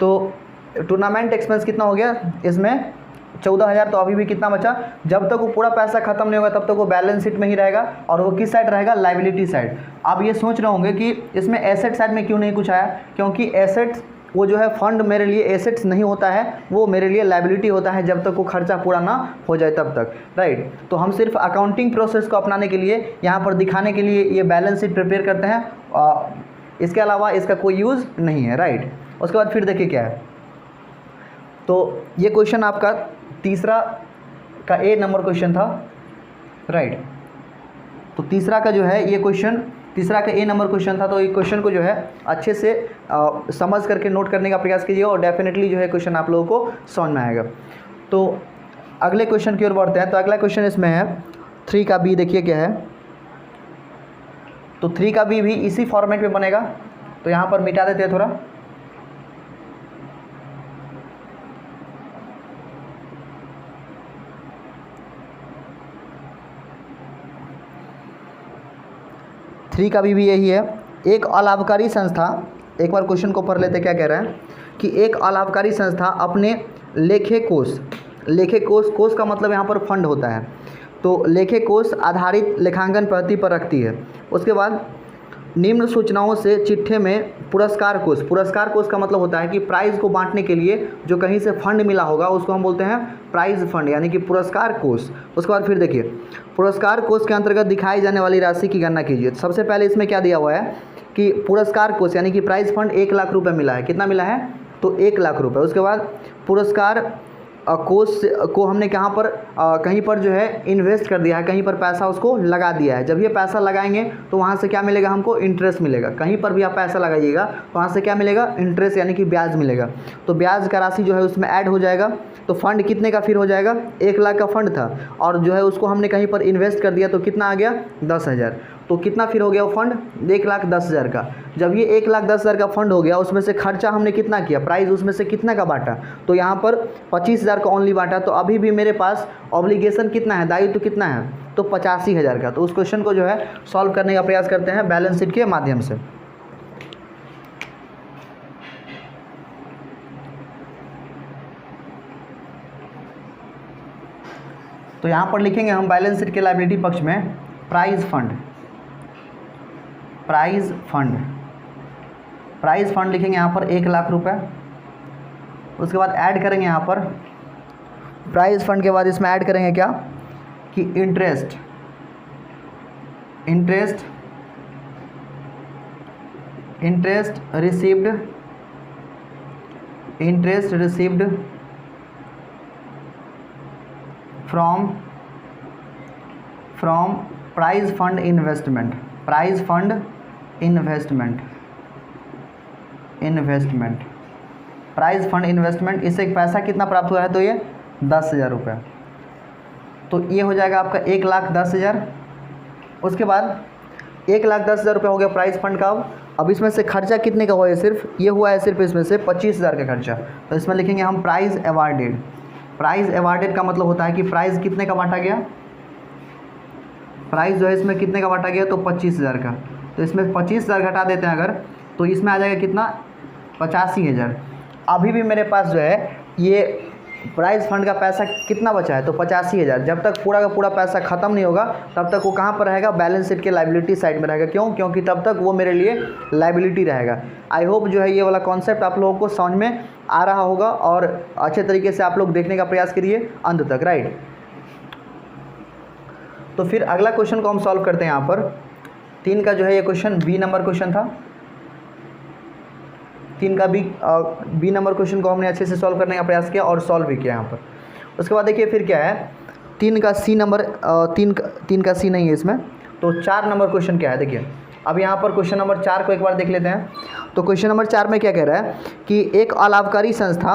तो टूर्नामेंट एक्सपेंस कितना हो गया इसमें 14,000, तो अभी भी कितना बचा, जब तक वो पूरा पैसा खत्म नहीं होगा तब तक वो बैलेंस शीट में ही रहेगा और वो किस साइड रहेगा, लायबिलिटी साइड। आप ये सोच रहे होंगे कि इसमें एसेट साइड में क्यों नहीं कुछ आया, क्योंकि एसेट्स वो जो है फंड मेरे लिए एसेट्स नहीं होता है, वो मेरे लिए लायबिलिटी होता है जब तक वो खर्चा पूरा ना हो जाए तब तक, राइट। तो हम सिर्फ अकाउंटिंग प्रोसेस को अपनाने के लिए, यहाँ पर दिखाने के लिए ये बैलेंस शीट प्रिपेयर करते हैं, इसके अलावा इसका कोई यूज़ नहीं है, राइट। उसके बाद फिर देखिए क्या है, तो ये क्वेश्चन आपका तीसरा का ए नंबर क्वेश्चन था, राइट। तो तीसरा का जो है ये क्वेश्चन, तीसरा का ए नंबर क्वेश्चन था। तो ये क्वेश्चन को जो है अच्छे से समझ करके नोट करने का प्रयास कीजिए और डेफिनेटली जो है क्वेश्चन आप लोगों को समझ में आएगा। तो अगले क्वेश्चन की ओर बढ़ते हैं। तो अगला क्वेश्चन इसमें है 3 का बी, देखिए क्या है। तो 3 का बी भी इसी फॉर्मेट में बनेगा। तो यहाँ पर मिटा देते हैं थोड़ा, थ्री का भी यही है। एक अलाभकारी संस्था, एक बार क्वेश्चन को पढ़ लेते क्या कह रहा है कि एक अलाभकारी संस्था अपने लेखे कोष का मतलब यहाँ पर फंड होता है, तो लेखे कोष आधारित लेखांकन पद्धति पर रखती है। उसके बाद निम्न सूचनाओं से चिट्ठे में पुरस्कार कोष का मतलब होता है कि प्राइज़ को बांटने के लिए जो कहीं से फंड मिला होगा उसको हम बोलते हैं प्राइज़ फंड, यानी कि पुरस्कार कोष। उसके बाद फिर देखिए, पुरस्कार कोष के अंतर्गत दिखाई जाने वाली राशि की गणना कीजिए। सबसे पहले इसमें क्या दिया हुआ है कि पुरस्कार कोष यानी कि प्राइज़ फंड 1 लाख रुपये मिला है। कितना मिला है, तो 1 लाख रुपये। उसके बाद पुरस्कार कोष को हमने कहाँ पर कहीं पर जो है इन्वेस्ट कर दिया है, कहीं पर पैसा उसको लगा दिया है। जब ये पैसा लगाएंगे तो वहाँ से क्या मिलेगा, हमको इंटरेस्ट मिलेगा। कहीं पर भी आप पैसा लगाइएगा तो वहाँ से क्या मिलेगा, इंटरेस्ट यानी कि ब्याज मिलेगा। तो ब्याज का राशि जो है उसमें ऐड हो जाएगा। तो फंड कितने का फिर हो जाएगा, 1 लाख का फंड था और जो है उसको हमने कहीं पर इन्वेस्ट कर दिया तो कितना आ गया, 10,000। तो कितना फिर हो गया वो फंड, 1,10,000 का। जब ये 1,10,000 का फंड हो गया, उसमें से खर्चा हमने कितना किया, प्राइस उसमें से कितना का बांटा, तो यहाँ पर 25,000 का ओनली बांटा। तो अभी भी मेरे पास ऑब्लिगेशन कितना है, दायित्व कितना है, तो तो 85,000 का। तो उस क्वेश्चन को जो है सॉल्व करने का प्रयास करते हैं बैलेंस शीट के माध्यम से। तो यहाँ पर लिखेंगे हम बैलेंस शीट के लायबिलिटी पक्ष में prize fund, prize fund, prize fund लिखेंगे यहाँ पर 1 लाख रुपए। उसके बाद ऐड करेंगे यहाँ पर प्राइज फंड के बाद इसमें ऐड करेंगे क्या कि interest, interest, interest received, interest received from prize fund investment, prize fund investment, investment, prize fund investment. इससे पैसा कितना प्राप्त हुआ है तो ये 10,000 रुपये। तो ये हो जाएगा आपका 1,10,000। उसके बाद 1,10,000 रुपये हो गया प्राइज फंड का। अब इसमें से खर्चा कितने का हुआ है, सिर्फ ये हुआ है सिर्फ इसमें से 25,000 का खर्चा। तो इसमें लिखेंगे हम प्राइज अवार्डेड। प्राइज अवार्डेड का मतलब होता है कि प्राइज कितने का बांटा गया, प्राइज जो है इसमें कितने का बांटा गया तो 25,000 का। तो इसमें 25,000 घटा देते हैं अगर, तो इसमें आ जाएगा कितना 85,000। अभी भी मेरे पास जो है ये प्राइज फंड का पैसा कितना बचा है तो 85,000। जब तक पूरा का पूरा पैसा ख़त्म नहीं होगा तब तक वो कहाँ पर रहेगा, बैलेंस शीट के लायबिलिटी साइड में रहेगा। क्यों? क्योंकि तब तक वो मेरे लिए लायबिलिटी रहेगा। आई होप जो है ये वाला कॉन्सेप्ट आप लोगों को समझ में आ रहा होगा और अच्छे तरीके से आप लोग देखने का प्रयास करिए अंत तक, राइट। तो फिर अगला क्वेश्चन को हम सॉल्व करते हैं। यहाँ पर 3 का जो है ये क्वेश्चन बी नंबर क्वेश्चन था। 3 का बी नंबर क्वेश्चन को हमने अच्छे से सॉल्व करने का प्रयास किया और सॉल्व भी किया यहाँ पर। उसके बाद देखिए फिर क्या है, 3 का सी नंबर, 3 का सी नहीं है इसमें, तो 4 नंबर क्वेश्चन क्या है देखिए। अब यहाँ पर क्वेश्चन नंबर 4 को एक बार देख लेते हैं। तो क्वेश्चन नंबर 4 में क्या कह रहा है कि एक अलाभकारी संस्था,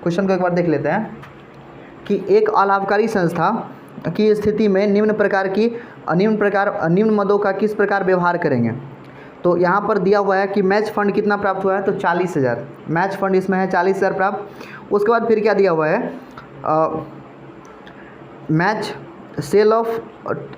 क्वेश्चन को एक बार देख लेते हैं कि एक अलाभकारी संस्था की स्थिति में निम्न मदों का किस प्रकार व्यवहार करेंगे। तो यहाँ पर दिया हुआ है कि मैच फंड कितना प्राप्त हुआ है तो 40,000, मैच फंड इसमें है 40,000 प्राप्त। उसके बाद फिर क्या दिया हुआ है, match sale of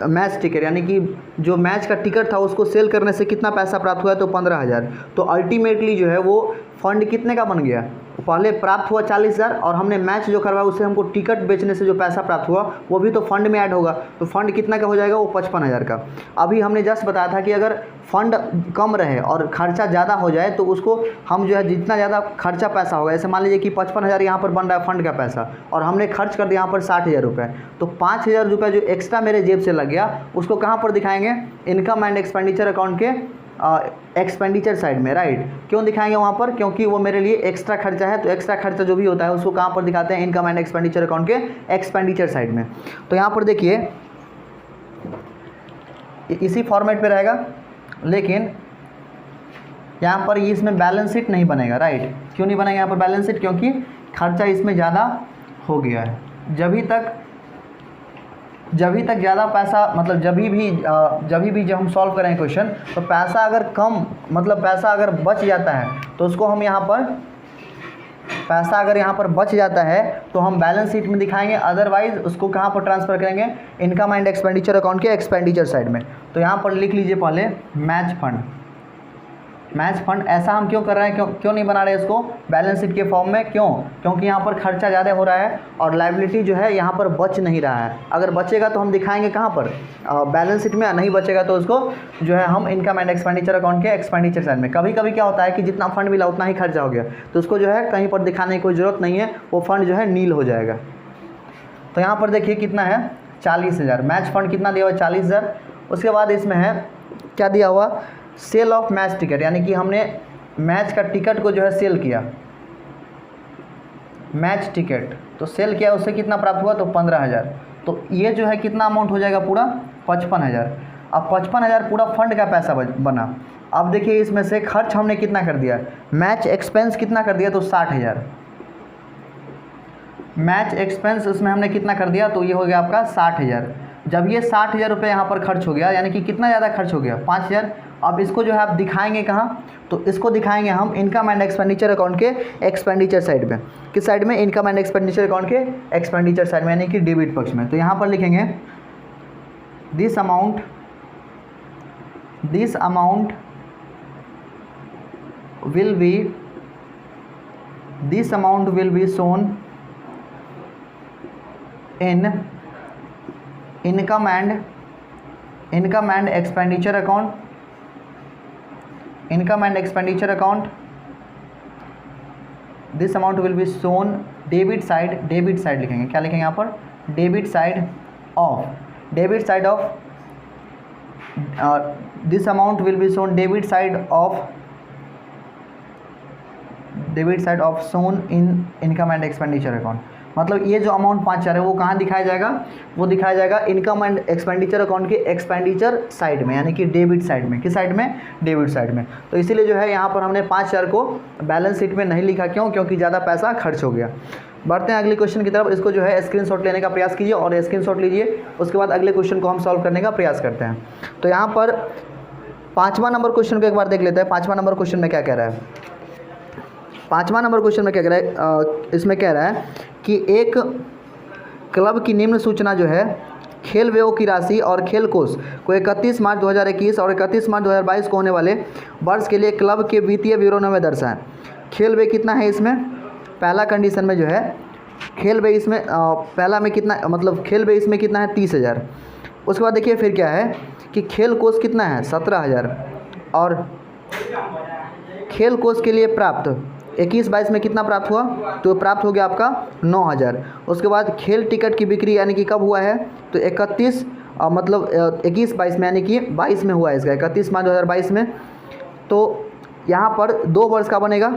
match ticket, यानी कि जो मैच का टिकट था उसको सेल करने से कितना पैसा प्राप्त हुआ है तो 15,000। तो अल्टीमेटली जो है वो फंड कितने का बन गया, पहले प्राप्त हुआ 40,000 और हमने मैच जो करवाया उससे हमको टिकट बेचने से जो पैसा प्राप्त हुआ वो भी तो फंड में ऐड होगा। तो फंड कितना का हो जाएगा वो 55,000 का। अभी हमने जस्ट बताया था कि अगर फंड कम रहे और खर्चा ज़्यादा हो जाए तो उसको हम जो है जितना ज़्यादा खर्चा पैसा होगा, जैसे मान लीजिए कि 55,000 यहाँ पर बन रहा है फंड का पैसा और हमने खर्च कर दिया यहाँ पर 60,000 रुपये, तो 5,000 रुपये जो एक्स्ट्रा मेरे जेब से लग गया उसको कहाँ पर दिखाएंगे, इनकम एंड एक्सपेंडिचर अकाउंट के एक्सपेंडिचर साइड में, राइट। क्यों दिखाएंगे वहाँ पर, क्योंकि वो मेरे लिए एक्स्ट्रा खर्चा है। तो एक्स्ट्रा खर्चा जो भी होता है उसको कहाँ पर दिखाते हैं, इनकम एंड एक्सपेंडिचर अकाउंट के एक्सपेंडिचर साइड में। तो यहाँ पर देखिए इसी फॉर्मेट पे रहेगा, लेकिन यहाँ पर इसमें बैलेंस शीट नहीं बनेगा, राइट। क्यों नहीं बनेगा यहाँ पर बैलेंस शीट, क्योंकि खर्चा इसमें ज़्यादा हो गया है। जब तक ज़्यादा पैसा, मतलब जब भी जब हम सॉल्व करें क्वेश्चन, तो पैसा अगर कम, मतलब पैसा अगर बच जाता है तो उसको हम यहाँ पर, पैसा अगर यहाँ पर बच जाता है तो हम बैलेंस शीट में दिखाएंगे, अदरवाइज उसको कहाँ पर ट्रांसफ़र करेंगे, इनकम एंड एक्सपेंडिचर अकाउंट के एक्सपेंडिचर साइड में। तो यहाँ पर लिख लीजिए पहले मैच फंड। मैच फंड ऐसा हम क्यों कर रहे हैं, क्यों नहीं बना रहे इसको बैलेंस शीट के फॉर्म में, क्यों, क्योंकि यहाँ पर खर्चा ज़्यादा हो रहा है और लायबिलिटी जो है यहाँ पर बच नहीं रहा है। अगर बचेगा तो हम दिखाएंगे कहाँ पर, बैलेंस शीट में, नहीं बचेगा तो उसको जो है हम इनकम एंड एक्सपेंडिचर अकाउंट के एक्सपेंडिचर साइड में। कभी कभी क्या होता है कि जितना फंड मिला उतना ही खर्चा हो गया, तो उसको जो है कहीं पर दिखाने की कोई ज़रूरत नहीं है, वो फंड जो है नील हो जाएगा। तो यहाँ पर देखिए कितना है 40,000, मैच फंड कितना दिया हुआ 40,000। उसके बाद इसमें है क्या दिया हुआ, सेल ऑफ मैच टिकट, यानी कि हमने मैच का टिकट को जो है सेल किया, मैच टिकट तो सेल किया, उससे कितना प्राप्त हुआ तो 15,000। तो ये जो है कितना अमाउंट हो जाएगा पूरा 55,000। अब 55,000 पूरा फंड का पैसा बना। अब देखिए इसमें से खर्च हमने कितना कर दिया, मैच एक्सपेंस कितना कर दिया तो 60,000, मैच एक्सपेंस उसमें हमने कितना कर दिया तो ये हो गया आपका 60,000। जब ये 60,000 रुपये यहाँ पर खर्च हो गया, यानी कि कितना ज़्यादा खर्च हो गया 5,000। अब इसको जो है आप दिखाएंगे कहाँ, तो इसको दिखाएंगे हम इनकम एंड एक्सपेंडिचर अकाउंट के एक्सपेंडिचर साइड में। किस साइड में, इनकम एंड एक्सपेंडिचर अकाउंट के एक्सपेंडिचर साइड में, यानी कि डेबिट पक्ष में। तो यहाँ पर लिखेंगे this amount will be shown in income and expenditure account. This amount will be shown debit side लिखेंगे, क्या लिखेंगे यहाँ पर, debit side of this amount will be shown debit side of shown in income and expenditure account. मतलब ये जो अमाउंट 5,000 है वो कहाँ दिखाया जाएगा, वो दिखाया जाएगा इनकम एंड एक्सपेंडिचर अकाउंट के एक्सपेंडिचर साइड में, यानी कि डेबिट साइड में। किस साइड में, डेबिट साइड में। तो इसीलिए जो है यहाँ पर हमने 5,000 को बैलेंस शीट में नहीं लिखा, क्यों, क्योंकि ज़्यादा पैसा खर्च हो गया। बढ़ते हैं अगले क्वेश्चन की तरफ। इसको जो है स्क्रीनशॉट लेने का प्रयास कीजिए और स्क्रीनशॉट लीजिए, उसके बाद अगले क्वेश्चन को हम सॉल्व करने का प्रयास करते हैं। तो यहाँ पर 5वां नंबर क्वेश्चन को एक बार देख लेते हैं। 5वां नंबर क्वेश्चन में क्या कह रहा है, 5वां नंबर क्वेश्चन में क्या कह रहा है, इसमें कह रहा है कि एक क्लब की निम्न सूचना जो है खेल व्ययों की राशि और खेल कोष को 31 मार्च 2021 और 31 मार्च 2022 को होने वाले वर्ष के लिए क्लब के वित्तीय विवरणों में दर्शाएं। खेल व्यय कितना है इसमें, पहला कंडीशन में जो है खेल व्यय इसमें पहला में कितना, मतलब खेल व्यय इसमें कितना है 30,000। उसके बाद देखिए फिर क्या है कि खेल कोष कितना है 17,000 और खेल कोष के लिए प्राप्त 21-22 में कितना प्राप्त हुआ, तो प्राप्त हो गया आपका 9,000। उसके बाद खेल टिकट की बिक्री यानी कि कब हुआ है, तो 31 मतलब 21-22 में, यानी कि 22 में हुआ है इसका, 31 मार्च 2022 में। तो यहाँ पर 2 वर्ष का बनेगा,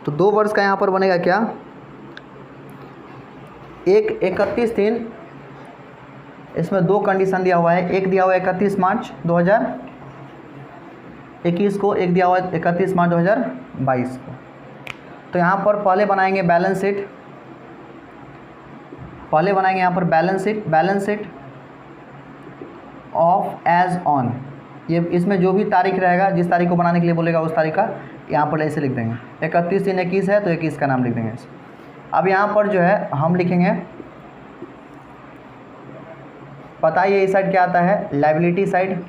तो 2 वर्ष का यहाँ पर बनेगा क्या, एक 31/3, इसमें 2 कंडीशन दिया हुआ है। एक दिया हुआ है 31 मार्च 2021 को, एक दिया हुआ है 31 मार्च 2022 को। तो यहाँ पर पहले बनाएंगे बैलेंस शीट, यहाँ पर balance sheet of as on. ये इसमें जो भी तारीख रहेगा, जिस तारीख को बनाने के लिए बोलेगा उस तारीख का यहाँ पर ऐसे लिख देंगे। 31/3/21 है तो 21 का नाम लिख देंगे। अब यहाँ पर जो है हम लिखेंगे, पता है ये साइड क्या आता है, लायबिलिटी साइड।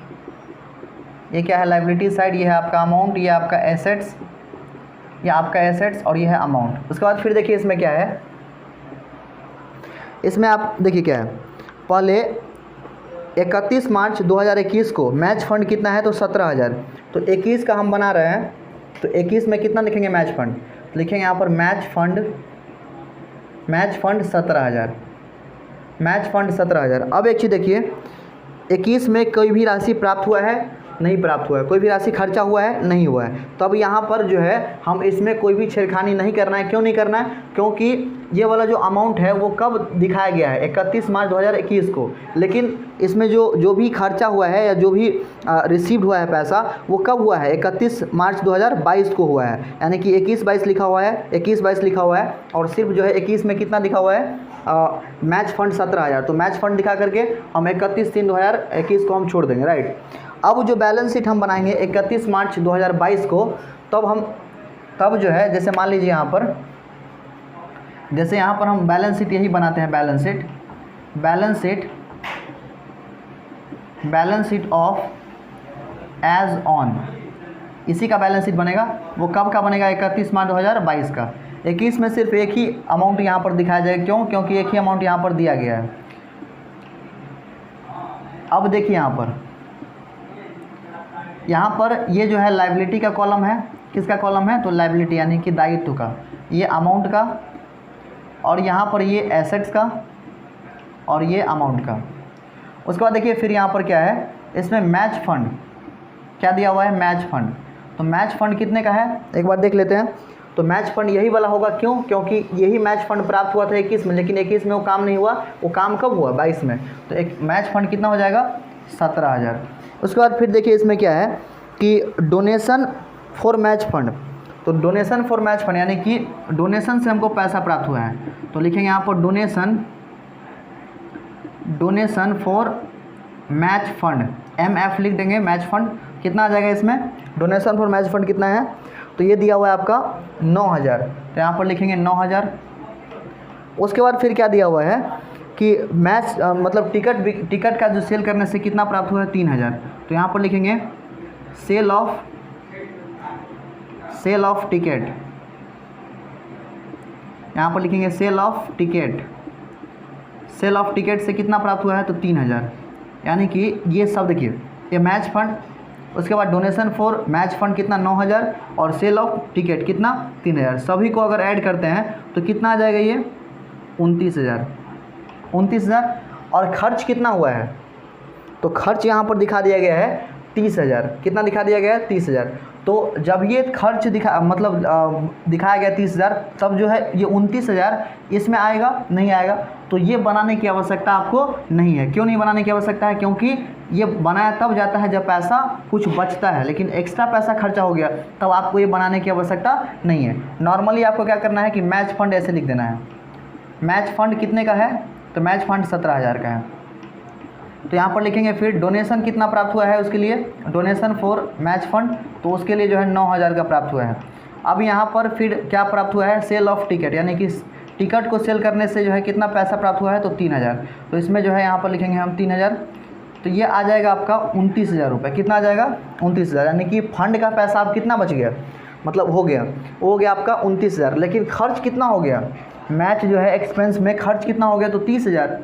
ये क्या है, लायबिलिटी साइड। ये है आपका अमाउंट, ये आपका एसेट्स, ये आपका एसेट्स और ये है अमाउंट। उसके बाद फिर देखिए इसमें क्या है, इसमें आप देखिए क्या है, पहले 31 मार्च 2021 को मैच फंड कितना है, तो 17,000। तो 21 का हम बना रहे हैं, तो 21 में कितना लिखेंगे मैच फंड, तो लिखेंगे यहाँ पर मैच फंड 17,000, मैच फंड 17,000। अब एक चीज़ देखिए, 21 में कोई भी राशि प्राप्त हुआ है, नहीं प्राप्त हुआ है, कोई भी राशि खर्चा हुआ है, नहीं हुआ है। तो अब यहाँ पर जो है हम इसमें कोई भी छेड़खानी नहीं करना है। क्यों नहीं करना है, क्योंकि ये वाला जो अमाउंट है वो कब दिखाया गया है, 31 मार्च 2021 को। लेकिन इसमें जो भी खर्चा हुआ है या जो भी रिसीव्ड हुआ है पैसा, वो कब हुआ है, 31 मार्च 2022 को हुआ है। यानी कि 21-22 लिखा हुआ है, 21-22 लिखा हुआ है, और सिर्फ जो है 21 में कितना लिखा हुआ है, मैच फंड 17,000। तो मैच फंड दिखा करके हम 31/3/2021 को हम छोड़ देंगे, राइट। अब जो बैलेंस शीट हम बनाएंगे 31 मार्च 2022 को, तब जो है जैसे मान लीजिए यहाँ पर, जैसे यहाँ पर हम बैलेंस शीट यही बनाते हैं, balance sheet of as on, इसी का बैलेंस शीट बनेगा। वो कब का बनेगा, 31 मार्च 2022 का। 21 में सिर्फ एक ही अमाउंट यहाँ पर दिखाया जाएगा, क्यों, क्योंकि एक ही अमाउंट यहाँ पर दिया गया है। अब देखिए यहाँ पर ये जो है लायबिलिटी का कॉलम है, किसका कॉलम है, तो लायबिलिटी यानी कि दायित्व का, ये अमाउंट का, और यहाँ पर ये एसेट्स का और ये अमाउंट का। उसके बाद देखिए फिर यहाँ पर क्या है, इसमें मैच फंड क्या दिया हुआ है, मैच फंड। तो मैच फंड कितने का है, एक बार देख लेते हैं। तो मैच फंड यही वाला होगा, क्यों, क्योंकि यही मैच फंड प्राप्त हुआ था 21 में, लेकिन 21 में वो काम नहीं हुआ, वो काम कब हुआ, 22 में। तो एक मैच फंड कितना हो जाएगा, 17,000। उसके बाद फिर देखिए इसमें क्या है कि डोनेशन फॉर मैच फंड। तो डोनेशन फॉर मैच फंड यानी कि डोनेशन से हमको पैसा प्राप्त हुआ है, तो लिखेंगे यहाँ पर donation for match fund, MF लिख देंगे। मैच फंड कितना आ जाएगा इसमें, डोनेशन फॉर मैच फंड कितना है, तो ये दिया हुआ है आपका 9,000, तो यहाँ पर लिखेंगे 9,000। उसके बाद फिर क्या दिया हुआ है कि मैच मतलब टिकट का जो सेल करने से कितना प्राप्त हुआ है 3000। तो यहाँ पर लिखेंगे सेल ऑफ टिकट, यहाँ पर लिखेंगे सेल ऑफ टिकट से कितना प्राप्त हुआ है तो 3000। यानी कि ये सब देखिए, ये मैच फंड, उसके बाद डोनेशन फॉर मैच फंड कितना 9000 और सेल ऑफ टिकट कितना 3000, सभी को अगर ऐड करते हैं तो कितना आ जाएगा ये 29,000। और खर्च कितना हुआ है तो खर्च यहाँ पर दिखा दिया गया है 30,000। कितना दिखा दिया गया है 30,000। तो जब ये खर्च दिखाया गया 30,000, तब जो है ये 29,000 इसमें आएगा नहीं आएगा। तो ये बनाने की आवश्यकता आपको नहीं है। क्यों नहीं बनाने की आवश्यकता है? क्योंकि ये बनाया तब जाता है जब पैसा कुछ बचता है, लेकिन एक्स्ट्रा पैसा खर्चा हो गया तब आपको ये बनाने की आवश्यकता नहीं है। नॉर्मली आपको क्या करना है कि मैच फंड ऐसे लिख देना है। मैच फंड कितने का है तो मैच फंड 17,000 का है। तो यहाँ पर लिखेंगे फिर डोनेशन कितना प्राप्त हुआ है उसके लिए, डोनेशन फॉर मैच फंड, तो उसके लिए जो है 9,000 का प्राप्त हुआ है। अब यहाँ पर फिर क्या प्राप्त हुआ है, सेल ऑफ टिकट, यानी कि टिकट को सेल करने से जो है कितना पैसा प्राप्त हुआ है तो 3,000। तो इसमें जो है यहाँ पर लिखेंगे हम 3,000, तो ये आ जाएगा आपका 29,000 रुपये। कितना आ जाएगा 29,000, यानी कि फंड का पैसा अब कितना बच गया, मतलब हो गया आपका 29,000। लेकिन खर्च कितना हो गया, मैच जो है एक्सपेंस में खर्च कितना हो गया तो 30,000।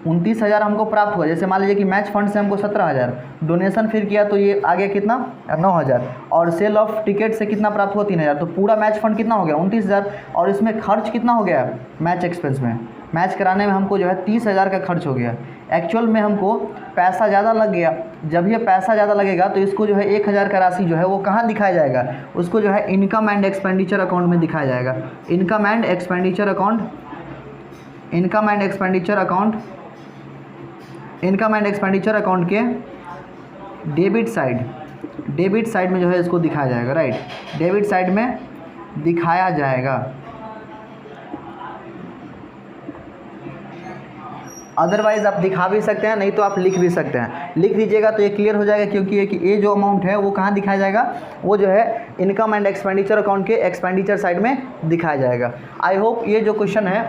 29,000 हमको प्राप्त हुआ। जैसे मान लीजिए कि मैच फंड से हमको 17,000, डोनेशन फिर किया तो ये आ गया कितना 9,000, और सेल ऑफ टिकट से कितना प्राप्त हुआ 3,000। तो पूरा मैच फंड कितना हो गया 29,000। और इसमें खर्च कितना हो गया मैच एक्सपेंस में, मैच कराने में हमको जो है 30,000 का खर्च हो गया। एक्चुअल में हमको पैसा ज़्यादा लग गया। जब ये पैसा ज़्यादा लगेगा तो इसको जो है 1,000 का राशि जो है वो कहाँ दिखाया जाएगा, उसको जो है इनकम एंड एक्सपेंडिचर अकाउंट में दिखाया जाएगा। इनकम एंड एक्सपेंडिचर अकाउंट के डेबिट साइड में जो है इसको दिखाया जाएगा, राइट, डेबिट साइड में दिखाया जाएगा। अदरवाइज़ आप दिखा भी सकते हैं, नहीं तो आप लिख भी सकते हैं। लिख दीजिएगा तो ये क्लियर हो जाएगा, क्योंकि ये जो अमाउंट है वो कहाँ दिखाया जाएगा, वो जो है इनकम एंड एक्सपेंडिचर अकाउंट के एक्सपेंडिचर साइड में दिखाया जाएगा। आई होप ये जो क्वेश्चन है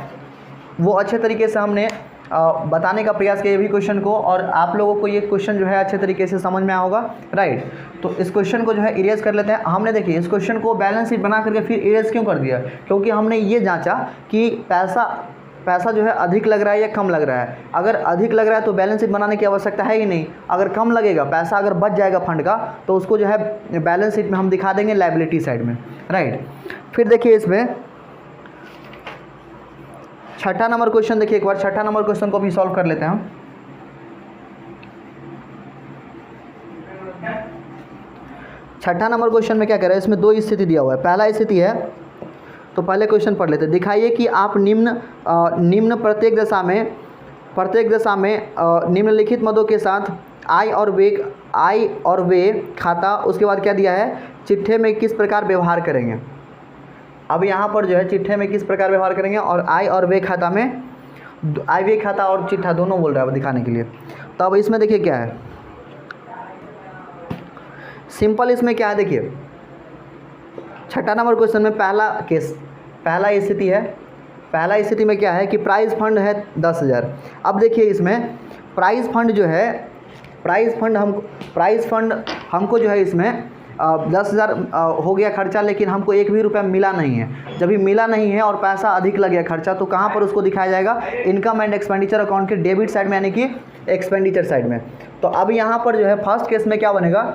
वो अच्छे तरीके से हमने बताने का प्रयास किया भी क्वेश्चन को, और आप लोगों को ये क्वेश्चन जो है अच्छे तरीके से समझ में आया होगा, राइट। तो इस क्वेश्चन को जो है इरेज कर लेते हैं। हमने देखिए इस क्वेश्चन को बैलेंस शीट बना करके फिर इरेज क्यों कर दिया, क्योंकि हमने ये जांचा कि पैसा जो है अधिक लग रहा है या कम लग रहा है। अगर अधिक लग रहा है तो बैलेंस शीट बनाने की आवश्यकता है ही नहीं। अगर कम लगेगा, पैसा अगर बच जाएगा फंड का, तो उसको जो है बैलेंस शीट में हम दिखा देंगे लायबिलिटी साइड में, राइट। फिर देखिए इसमें छठा नंबर क्वेश्चन देखिए एक बार, छठा नंबर क्वेश्चन को भी सॉल्व कर लेते हैं हम। छठा नंबर क्वेश्चन में क्या कह रहा है, इसमें दो स्थिति दिया हुआ है। पहला स्थिति है, तो पहले क्वेश्चन पढ़ लेते हैं। दिखाइए कि आप निम्न प्रत्येक दशा में निम्नलिखित मदों के साथ आय और व्यय खाता, उसके बाद क्या दिया है, चिट्ठे में किस प्रकार व्यवहार करेंगे। अब यहाँ पर जो है चिट्ठे में किस प्रकार व्यवहार करेंगे, और आय और व्यय खाता में, आय व्यय खाता और चिट्ठा दोनों बोल रहा है दिखाने के लिए। तो अब इसमें देखिए क्या है, सिंपल इसमें क्या है, देखिए छठा नंबर क्वेश्चन में पहला स्थिति है। पहला स्थिति में क्या है कि प्राइज़ फंड है 10,000। अब देखिए इसमें प्राइज़ फंड जो है, प्राइज़ फंड हमको जो है इसमें 10,000 हो गया खर्चा, लेकिन हमको एक भी रुपया मिला नहीं है। जब भी मिला नहीं है और पैसा अधिक लग गया खर्चा, तो कहाँ पर उसको दिखाया जाएगा, इनकम एंड एक्सपेंडिचर अकाउंट के डेबिट साइड में, यानी कि एक्सपेंडिचर साइड में। तो अब यहाँ पर जो है फर्स्ट केस में क्या बनेगा,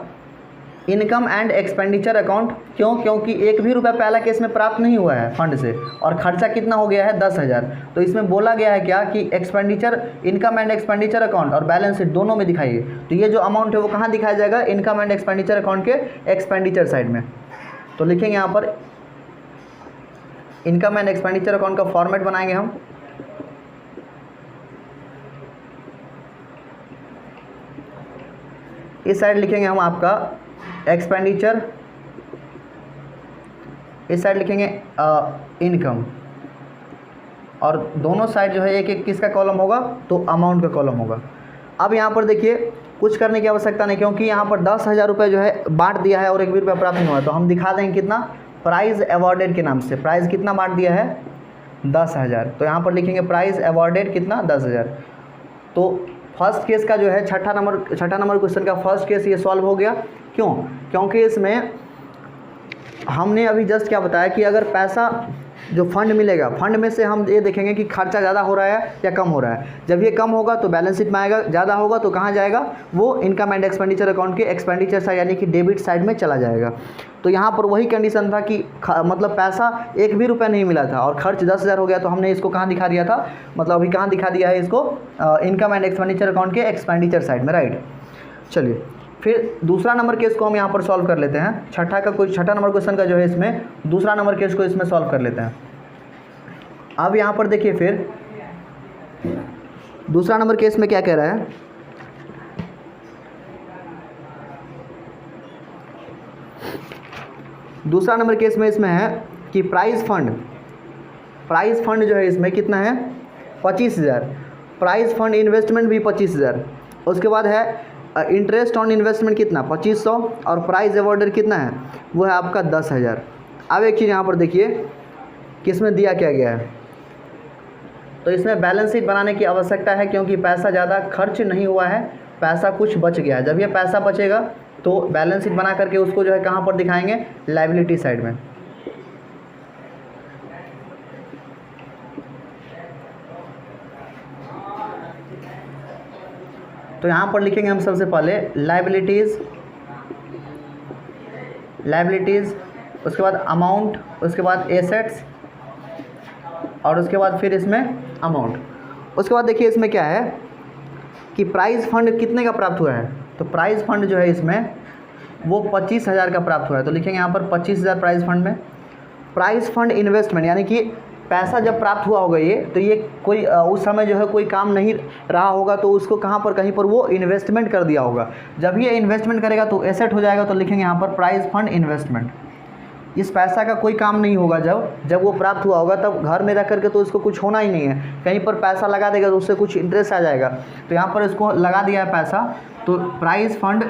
इनकम एंड एक्सपेंडिचर अकाउंट। क्यों, क्योंकि एक भी रुपया पहला केस में प्राप्त नहीं हुआ है फंड से, और खर्चा कितना हो गया है 10,000। तो इसमें बोला गया है क्या कि expenditure, income and expenditure account और बैलेंस शीट दोनों में दिखाइए। तो ये जो अमाउंट है वो कहाँ दिखाया जाएगा, इनकम एंड एक्सपेंडिचर अकाउंट के एक्सपेंडिचर साइड में। तो लिखेंगे यहाँ पर इनकम एंड एक्सपेंडिचर अकाउंट का फॉर्मेट बनाएंगे हम। इस साइड लिखेंगे हम आपका एक्सपेंडिचर, इस साइड लिखेंगे इनकम, और दोनों साइड जो है एक एक किसका कॉलम होगा, तो अमाउंट का कॉलम होगा। अब यहाँ पर देखिए कुछ करने की आवश्यकता नहीं, क्योंकि यहाँ पर 10,000 रुपये जो है बांट दिया है और एक भी रुपया प्राप्त नहीं हुआ। तो हम दिखा देंगे कितना, प्राइज़ अवॉर्डेड के नाम से। प्राइज़ कितना बांट दिया है, 10,000। तो यहाँ पर लिखेंगे प्राइस अवॉर्डेड कितना 10,000। तो फर्स्ट केस का जो है छठा नंबर क्वेश्चन का फर्स्ट केस ये सॉल्व हो गया। क्यों? क्योंकि इसमें हमने अभी जस्ट क्या बताया कि अगर पैसा जो फंड मिलेगा, फंड में से हम ये देखेंगे कि खर्चा ज़्यादा हो रहा है या कम हो रहा है। जब ये कम होगा तो बैलेंस शीट में आएगा, ज़्यादा होगा तो कहाँ जाएगा, वो इनकम एंड एक्सपेंडिचर अकाउंट के एक्सपेंडिचर साइड यानी कि डेबिट साइड में चला जाएगा। तो यहाँ पर वही कंडीशन था कि मतलब पैसा एक भी रुपया नहीं मिला था और खर्च 10,000 हो गया, तो हमने इसको कहाँ दिखा दिया था, मतलब अभी कहाँ दिखा दिया है इसको, इनकम एंड एक्सपेंडिचर अकाउंट के एक्सपेंडिचर साइड में, राइट। चलिए फिर दूसरा नंबर केस को हम यहाँ पर सॉल्व कर लेते हैं। छठा नंबर क्वेश्चन का जो है इसमें दूसरा नंबर केस को इसमें सॉल्व कर लेते हैं। अब यहाँ पर देखिए फिर दूसरा नंबर केस में क्या कह रहा है, दूसरा नंबर केस में इसमें है कि प्राइस फंड जो है इसमें कितना है 25,000, प्राइस फंड इन्वेस्टमेंट भी 25,000, उसके बाद है इंटरेस्ट ऑन इन्वेस्टमेंट कितना 2500 और प्राइस अवॉर्डर कितना है वो है आपका 10,000। अब एक चीज़ यहाँ पर देखिए किसमें दिया क्या गया है, तो इसमें बैलेंस शीट बनाने की आवश्यकता है क्योंकि पैसा ज़्यादा खर्च नहीं हुआ है, पैसा कुछ बच गया है। जब ये पैसा बचेगा तो बैलेंस शीट बना करके उसको जो है कहाँ पर दिखाएंगे, लायबिलिटी साइड में। तो यहाँ पर लिखेंगे हम सबसे पहले लायबिलिटीज़, उसके बाद अमाउंट, उसके बाद एसेट्स और उसके बाद फिर इसमें अमाउंट। उसके बाद देखिए इसमें क्या है कि प्राइस फंड कितने का प्राप्त हुआ है, तो प्राइस फंड जो है इसमें वो 25,000 का प्राप्त हुआ है। तो लिखेंगे यहाँ पर 25,000 प्राइस फंड में। प्राइस फंड इन्वेस्टमेंट यानी कि पैसा जब प्राप्त हुआ होगा ये, तो ये कोई उस समय जो है कोई काम नहीं रहा होगा तो उसको कहाँ पर कहीं पर वो इन्वेस्टमेंट कर दिया होगा। जब ये इन्वेस्टमेंट करेगा तो एसेट हो जाएगा। तो लिखेंगे यहाँ पर प्राइस फंड इन्वेस्टमेंट। इस पैसा का कोई काम नहीं होगा, जब वो प्राप्त हुआ होगा तब घर में रख करके तो इसको कुछ होना ही नहीं है, कहीं पर पैसा लगा देगा तो उससे कुछ इंटरेस्ट आ जाएगा। तो यहाँ पर इसको लगा दिया है पैसा, तो प्राइस फंड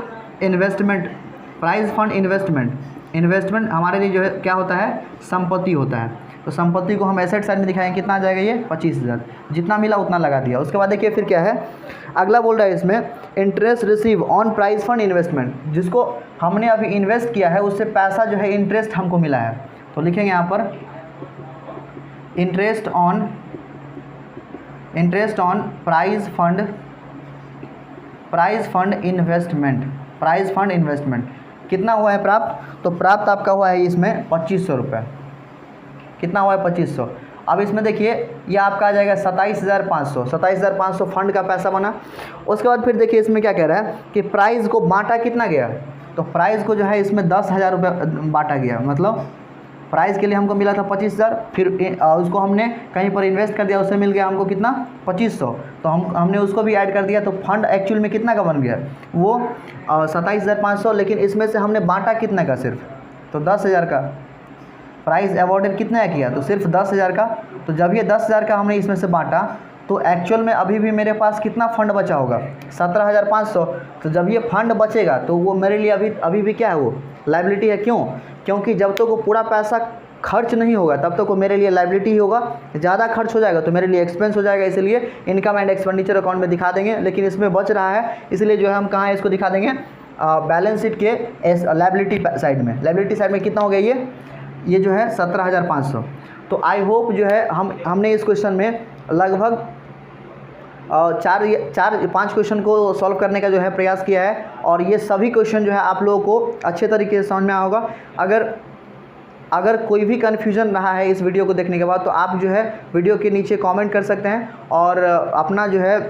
इन्वेस्टमेंट हमारे लिए जो है क्या होता है, संपत्ति होता है। तो संपत्ति को हम एसेट साइड में दिखाएंगे, कितना आ जाएगा ये 25,000, जितना मिला उतना लगा दिया। उसके बाद देखिए फिर क्या है, अगला बोल रहा है इसमें interest receive on price fund investment, जिसको हमने अभी इन्वेस्ट किया है उससे पैसा जो है इंटरेस्ट हमको मिला है। तो लिखेंगे यहाँ पर interest on price fund investment कितना हुआ है प्राप्त, तो प्राप्त आपका हुआ है इसमें 2500 रुपये। कितना हुआ है 2500। अब इसमें देखिए ये आपका आ जाएगा 27,500 फंड का पैसा बना। उसके बाद फिर देखिए इसमें क्या कह रहा है कि प्राइस को बांटा कितना गया, तो प्राइस को जो है इसमें 10,000 रुपये बांटा गया। मतलब प्राइस के लिए हमको मिला था 25,000, फिर उसको हमने कहीं पर इन्वेस्ट कर दिया, उससे मिल गया हमको कितना 2500, तो हमने उसको भी ऐड कर दिया। तो फंड एक्चुअल में कितना का बन गया, वो 27,500, लेकिन इसमें से हमने बांटा कितना का, सिर्फ तो 10,000 का। प्राइस अवॉर्डेड कितना किया, तो सिर्फ 10,000 का। तो जब ये 10,000 का हमने इसमें से बांटा तो एक्चुअल में अभी भी मेरे पास कितना फंड बचा होगा, 17,500। तो जब ये फंड बचेगा तो वो मेरे लिए अभी भी क्या है, वो लायबिलिटी है। क्यों? क्योंकि जब तक वो पूरा पैसा खर्च नहीं होगा तब तक वो मेरे लिए लायबिलिटी ही होगा। ज़्यादा खर्च हो जाएगा तो मेरे लिए एक्सपेंस हो जाएगा, इसलिए इनकम एंड एक्सपेंडिचर अकाउंट में दिखा देंगे। लेकिन इसमें बच रहा है इसलिए जो है हम कहाँ इसको दिखा देंगे, बैलेंस शीट के लायबिलिटी साइड में। लायबिलिटी साइड में कितना हो गया ये जो है 17,500। तो आई होप जो है हमने इस क्वेश्चन में लगभग 4-5 क्वेश्चन को सॉल्व करने का जो है प्रयास किया है, और ये सभी क्वेश्चन जो है आप लोगों को अच्छे तरीके से समझ में आया होगा। अगर कोई भी कन्फ्यूज़न रहा है इस वीडियो को देखने के बाद तो आप जो है वीडियो के नीचे कमेंट कर सकते हैं और अपना जो है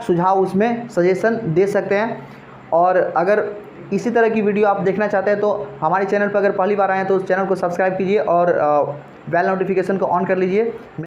सुझाव उसमें सजेशन दे सकते हैं। और अगर इसी तरह की वीडियो आप देखना चाहते हैं तो हमारे चैनल पर अगर पहली बार आए हैं तो उस चैनल को सब्सक्राइब कीजिए और बेल नोटिफिकेशन को ऑन कर लीजिए।